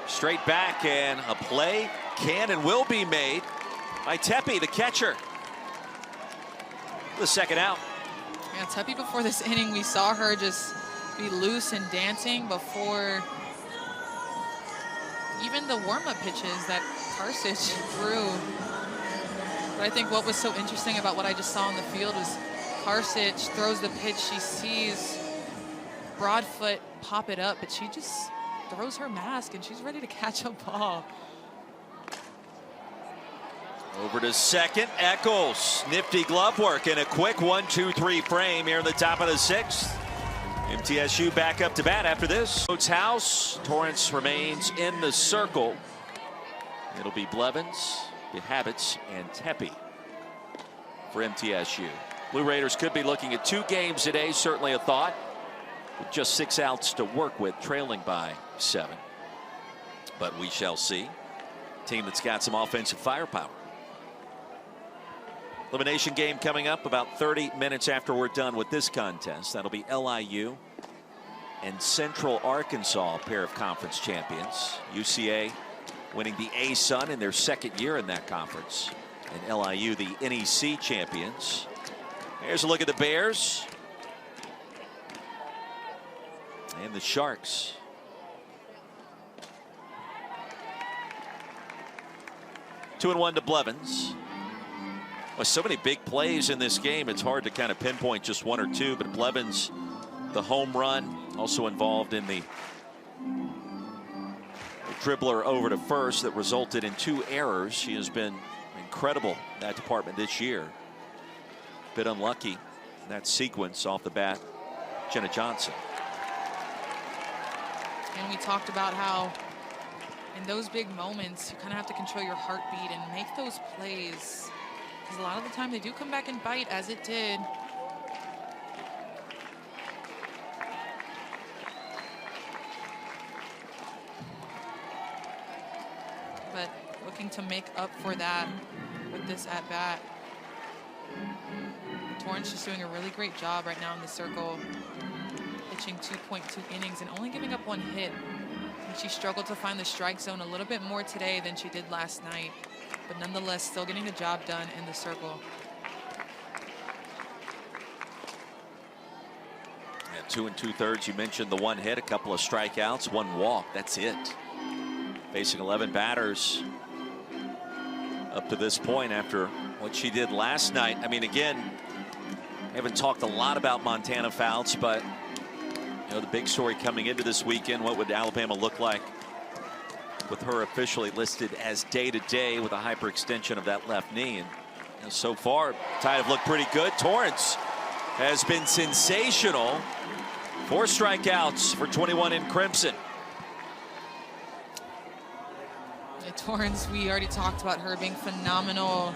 Straight back, and a play can and will be made by Tepe, the catcher. The 2nd out. Yeah, Tepe, before this inning, we saw her just be loose and dancing before even the warm-up pitches that Karsich threw. But I think what was so interesting about what I just saw on the field was Karsich throws the pitch. She sees Broadfoot pop it up, but she just throws her mask and she's ready to catch a ball. Over to second, Eccles. Nifty glove work and a quick 1-2-3 frame here in the top of the 6th. MTSU back up to bat after this. Coach House, Torrance remains in the circle. It'll be Blevins, the Habits, and Tepe for MTSU. Blue Raiders could be looking at 2 games today, certainly a thought, with just 6 outs to work with, trailing by 7. But we shall see. Team that's got some offensive firepower. Elimination game coming up about 30 minutes after we're done with this contest. That'll be LIU and Central Arkansas, a pair of conference champions. UCA winning the A-Sun in their 2nd year in that conference. And LIU, the NEC champions. Here's a look at the Bears. And the Sharks. Two and 1 to Blevins. Well, so many big plays in this game, it's hard to kind of pinpoint just 1 or 2, but Blevins, the home run, also involved in the dribbler over to first that resulted in 2 errors. She has been incredible in that department this year. Bit unlucky in that sequence off the bat, Jenna Johnson. And we talked about how in those big moments, you kind of have to control your heartbeat and make those plays. Because a lot of the time they do come back and bite, as it did. But looking to make up for that with this at-bat. Torrance just doing a really great job right now in the circle. Pitching 2.2 innings and only giving up 1 hit. She struggled to find the strike zone a little bit more today than she did last night, but nonetheless still getting the job done in the circle. Yeah, 2 2/3. You mentioned the one hit, a couple of strikeouts, one walk. That's it. Facing 11 batters up to this point after what she did last night. I mean, again, I haven't talked a lot about Montana Fouts, but you know, the big story coming into this weekend, what would Alabama look like with her officially listed as day-to-day with a hyperextension of that left knee? And you know, so far, Tide have looked pretty good. Torrance has been sensational. 4 strikeouts for 21 in crimson. Torrance, we already talked about her being phenomenal.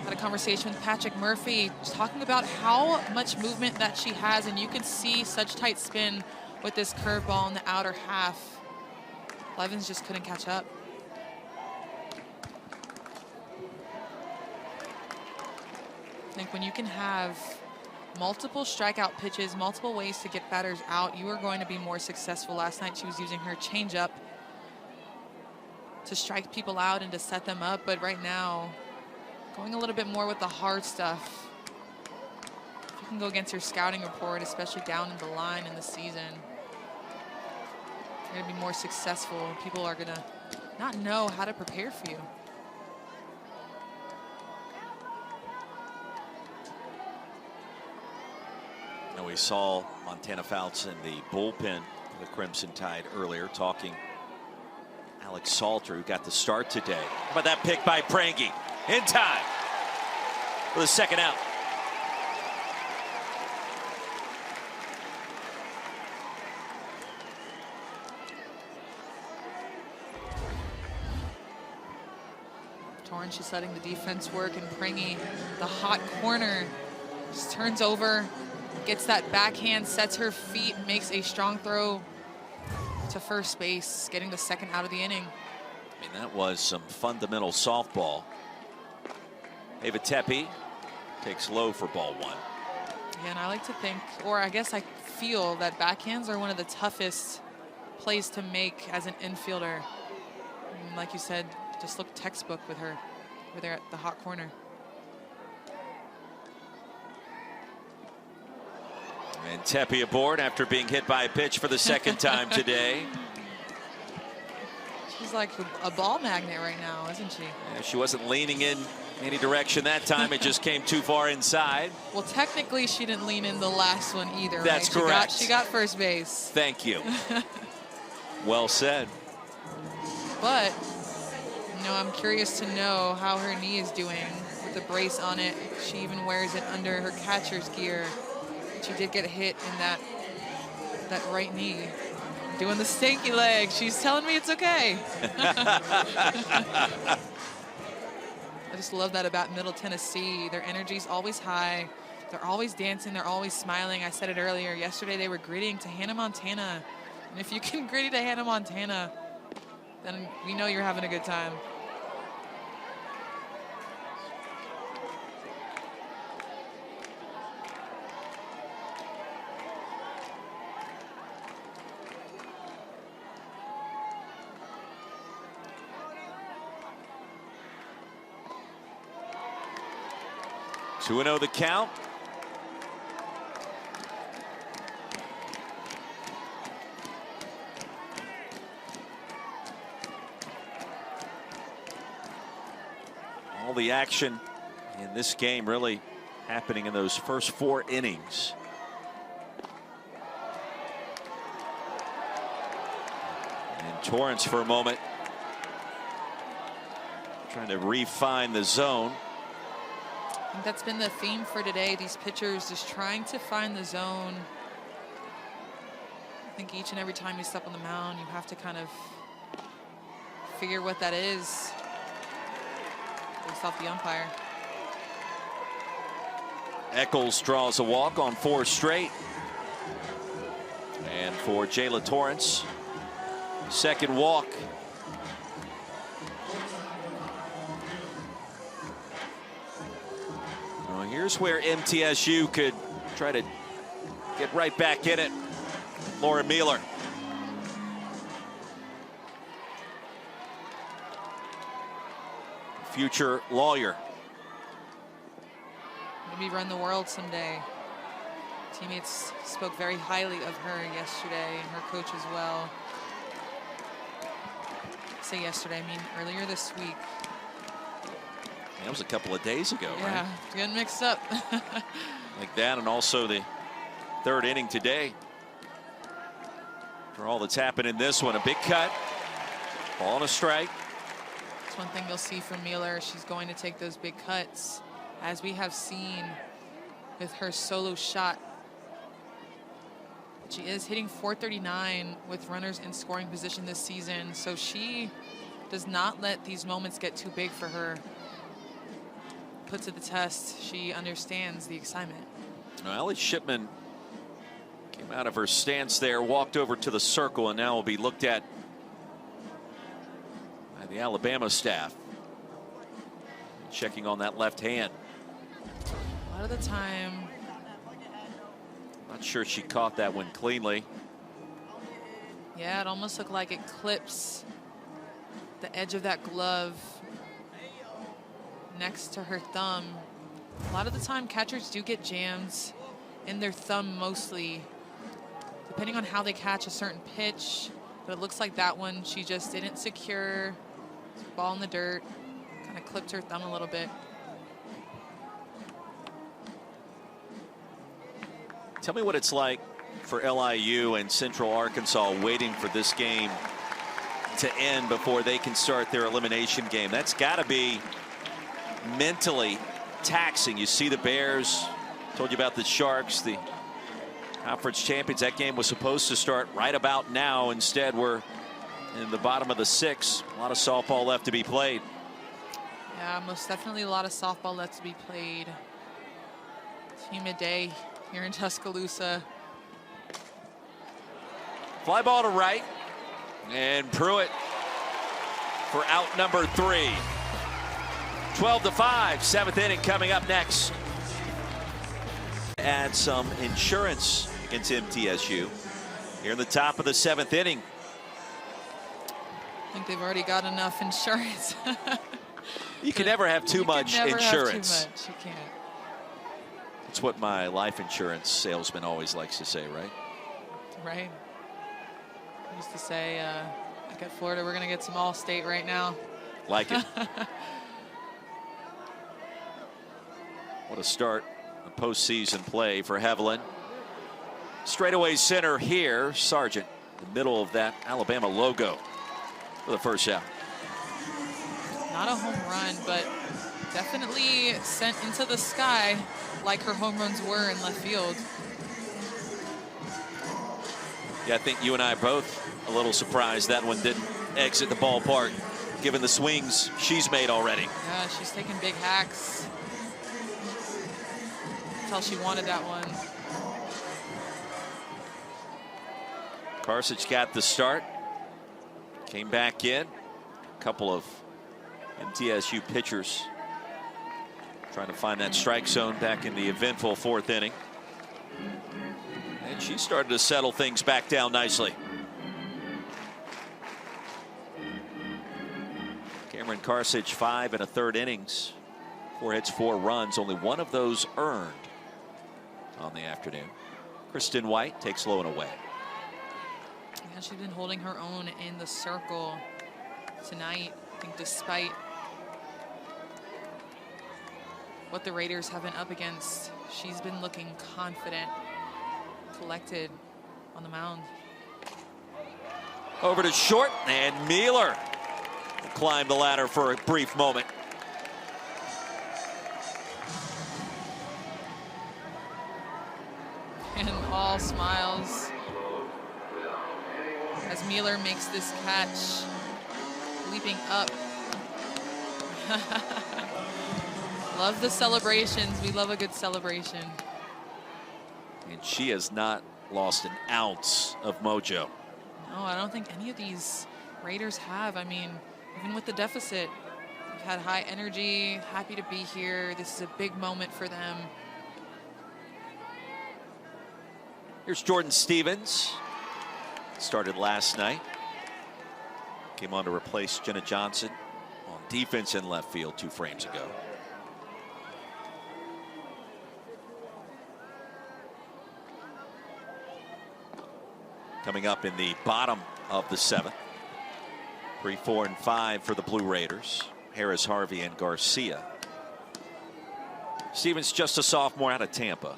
Had a conversation with Patrick Murphy talking about how much movement that she has, and you can see such tight spin with this curveball in the outer half. Levens just couldn't catch up. I think when you can have multiple strikeout pitches, multiple ways to get batters out, you are going to be more successful. Last night she was using her changeup to strike people out and to set them up, but right now going a little bit more with the hard stuff. If you can go against your scouting report, especially down in the line in the season, you're going to be more successful. People are going to not know how to prepare for you. And we saw Montana Fouts in the bullpen for the Crimson Tide earlier, talking Alex Salter, who got the start today. How about that pick by Prangy? In time for the second out. Torrance just letting the defense work, and Prangy, the hot corner, just turns over, gets that backhand, sets her feet, makes a strong throw to first base, getting the second out of the inning. I mean, that was some fundamental softball. Ava Tepe takes low for ball 1. Yeah, and I like to think, or I guess I feel that backhands are one of the toughest plays to make as an infielder. And like you said, just look textbook with her over there at the hot corner. And Tepe aboard after being hit by a pitch for the second time today. She's like a ball magnet right now, isn't she? Yeah, she wasn't leaning in any direction that time. It just came too far inside. Well, technically, she didn't lean in the last one either. That's right? correct. She got first base. Thank you. Well said. But, you know, I'm curious to know how her knee is doing with the brace on it. She even wears it under her catcher's gear. She did get hit in that right knee. Doing the stinky leg. She's telling me it's okay. I just love that about Middle Tennessee. Their energy's always high. They're always dancing. They're always smiling. I said it earlier. Yesterday they were gritting to Hannah Montana. And if you can gritty to Hannah Montana, then we know you're having a good time. Two 2-0 the count. All the action in this game really happening in those first 4 innings. And Torrance for a moment trying to refine the zone. I think that's been the theme for today. These pitchers just trying to find the zone. I think each and every time you step on the mound, you have to kind of figure what that is based off the umpire. Eccles draws a walk on 4 straight. And for Jayla Torrance, second walk. Well, here's where MTSU could try to get right back in it. Laura Mueller. future lawyer. Maybe run the world someday. Teammates spoke very highly of her yesterday, and her coach as well. I say yesterday, I mean earlier this week. That was a couple of days ago, yeah, right? Getting mixed up. Like that, and also the third inning today. For all that's happened in this one, a big cut, ball and a strike. That's one thing you'll see from Mueller. She's going to take those big cuts, as we have seen with her solo shot. She is hitting .439 with runners in scoring position this season, so she does not let these moments get too big for her. Put to the test, she understands the excitement. Well, Allie Shipman came out of her stance there, walked over to the circle, and now will be looked at by the Alabama staff. Checking on that left hand. A lot of the time, not sure she caught that one cleanly. yeah, it almost looked like it clips the edge of that glove next to her thumb. A lot of the time, catchers do get jams in their thumb mostly, depending on how they catch a certain pitch. But it looks like that one, she just didn't secure. Ball in the dirt, kind of clipped her thumb a little bit. Tell me what it's like for LIU and Central Arkansas waiting for this game to end before they can start their elimination game. That's got to be mentally taxing. You see the Bears, told you about the Sharks, the conference champions. That game was supposed to start right about now. Instead, we're in the bottom of the sixth. A lot of softball left to be played. Yeah, most definitely a lot of softball left to be played. Team midday here in Tuscaloosa. Fly ball to right, and Pruitt for out number 3. 12-5, seventh inning coming up next. Add some insurance against MTSU here in the top of the seventh inning. I think they've already got enough insurance. You can never have too much insurance. Have too much. You can't. That's what my life insurance salesman always likes to say, right? Right. I used to say, back at Florida, we're going to get some All-State right now. Like it. What a start of postseason play for Haviland. Straightaway center here, Sargent, the middle of that Alabama logo for the first out. Not a home run, but definitely sent into the sky like her home runs were in left field. Yeah, I think you and I are both a little surprised that one didn't exit the ballpark, given the swings she's made already. Yeah, she's taking big hacks. Until she wanted that one. Karsich got the start. Came back in. A couple of MTSU pitchers trying to find that strike zone back in the eventful fourth inning. And she started to settle things back down nicely. Cameron Karsich, 5 1/3 innings. 4 hits, 4 runs. Only one of those earned on the afternoon. Kristen White takes low and away. Yeah, she's been holding her own in the circle tonight. I think despite what the Raiders have been up against, she's been looking confident, collected on the mound. Over to short, and Mueller will climb the ladder for a brief moment. And all smiles as Mueller makes this catch, leaping up. Love the celebrations. We love a good celebration. And she has not lost an ounce of mojo. No, I don't think any of these Raiders have. I mean, even with the deficit, they've had high energy, happy to be here. This is a big moment for them. Here's Jordan Stevens. Started last night. Came on to replace Jenna Johnson on defense in left field 2 frames ago. Coming up in the bottom of the 7th. 3, 4, and 5 for the Blue Raiders. Harris, Harvey, and Garcia. Stevens just a sophomore out of Tampa.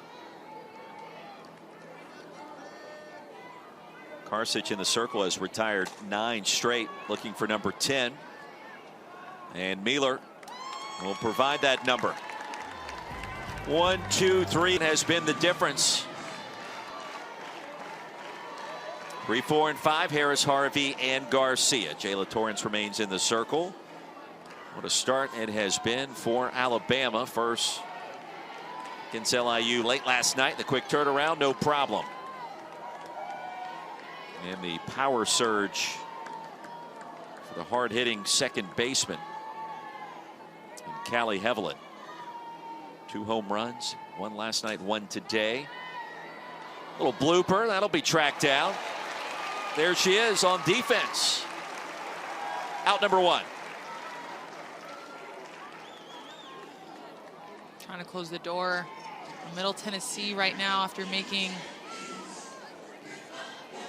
Karsich in the circle has retired 9 straight, looking for number 10. And Mealer will provide that number. 1, 2, 3 has been the difference. 3, 4, and 5, Harris, Harvey, and Garcia. Jayla Torrance remains in the circle. What a start it has been for Alabama. First against LIU late last night. The quick turnaround, no problem. And the power surge for the hard-hitting second baseman, and Callie Hevelin. 2 home runs, 1 last night, 1 today. Little blooper, that'll be tracked down. There she is on defense. Out number 1. Trying to close the door. Middle Tennessee right now after making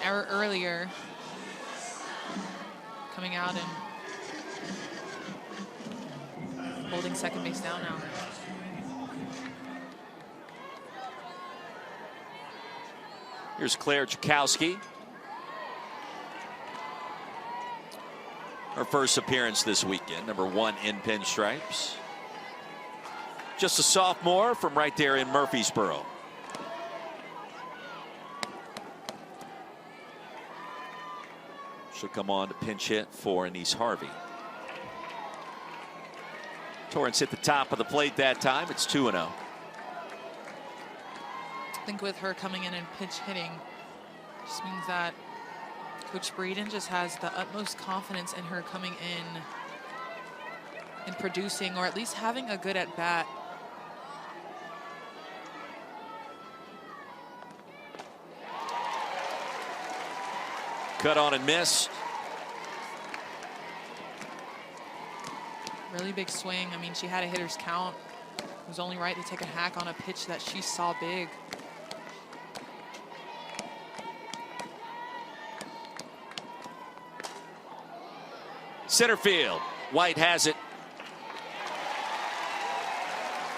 error earlier. Coming out and holding second base down now. Here's Claire Chakowski. Her first appearance this weekend, number 1 in pinstripes. Just a sophomore from right there in Murfreesboro. She'll come on to pinch hit for Anise Harvey. Torrance hit the top of the plate that time. It's 2-0. I think with her coming in and pitch hitting, just means that Coach Breeden just has the utmost confidence in her coming in producing, or at least having a good at bat. Cut on and missed. Really big swing. I mean, she had a hitter's count. It was only right to take a hack on a pitch that she saw big. Center field. White has it.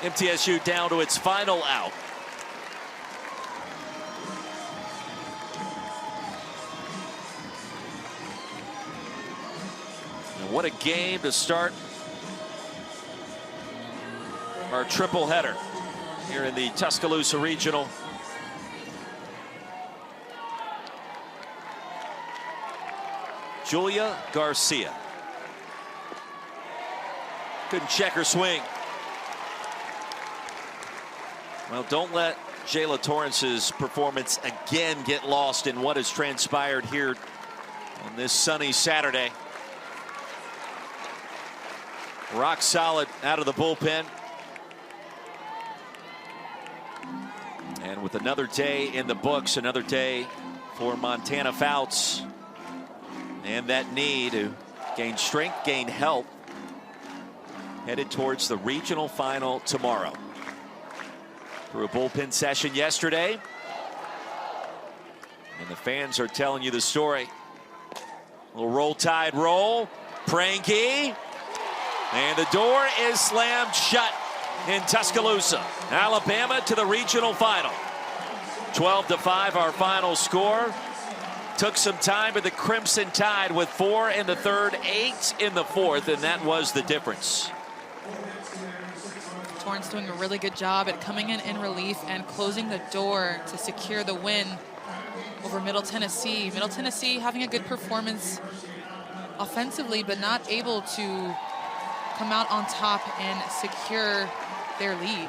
MTSU down to its final out. And what a game to start our triple header here in the Tuscaloosa Regional. Julia Garcia. Couldn't check her swing. Well, don't let Jayla Torrance's performance again get lost in what has transpired here on this sunny Saturday. Rock solid out of the bullpen. And with another day in the books, another day for Montana Fouts. And that knee to gain strength, gain health, headed towards the regional final tomorrow. Through a bullpen session yesterday. And the fans are telling you the story. A little roll tide roll. Pranky. And the door is slammed shut in Tuscaloosa. Alabama to the regional final. 12-5 our final score. Took some time with the Crimson Tide with 4 in the third, 8 in the fourth, and that was the difference. Torrance doing a really good job at coming in relief and closing the door to secure the win over Middle Tennessee. Middle Tennessee having a good performance offensively, but not able to come out on top and secure their lead.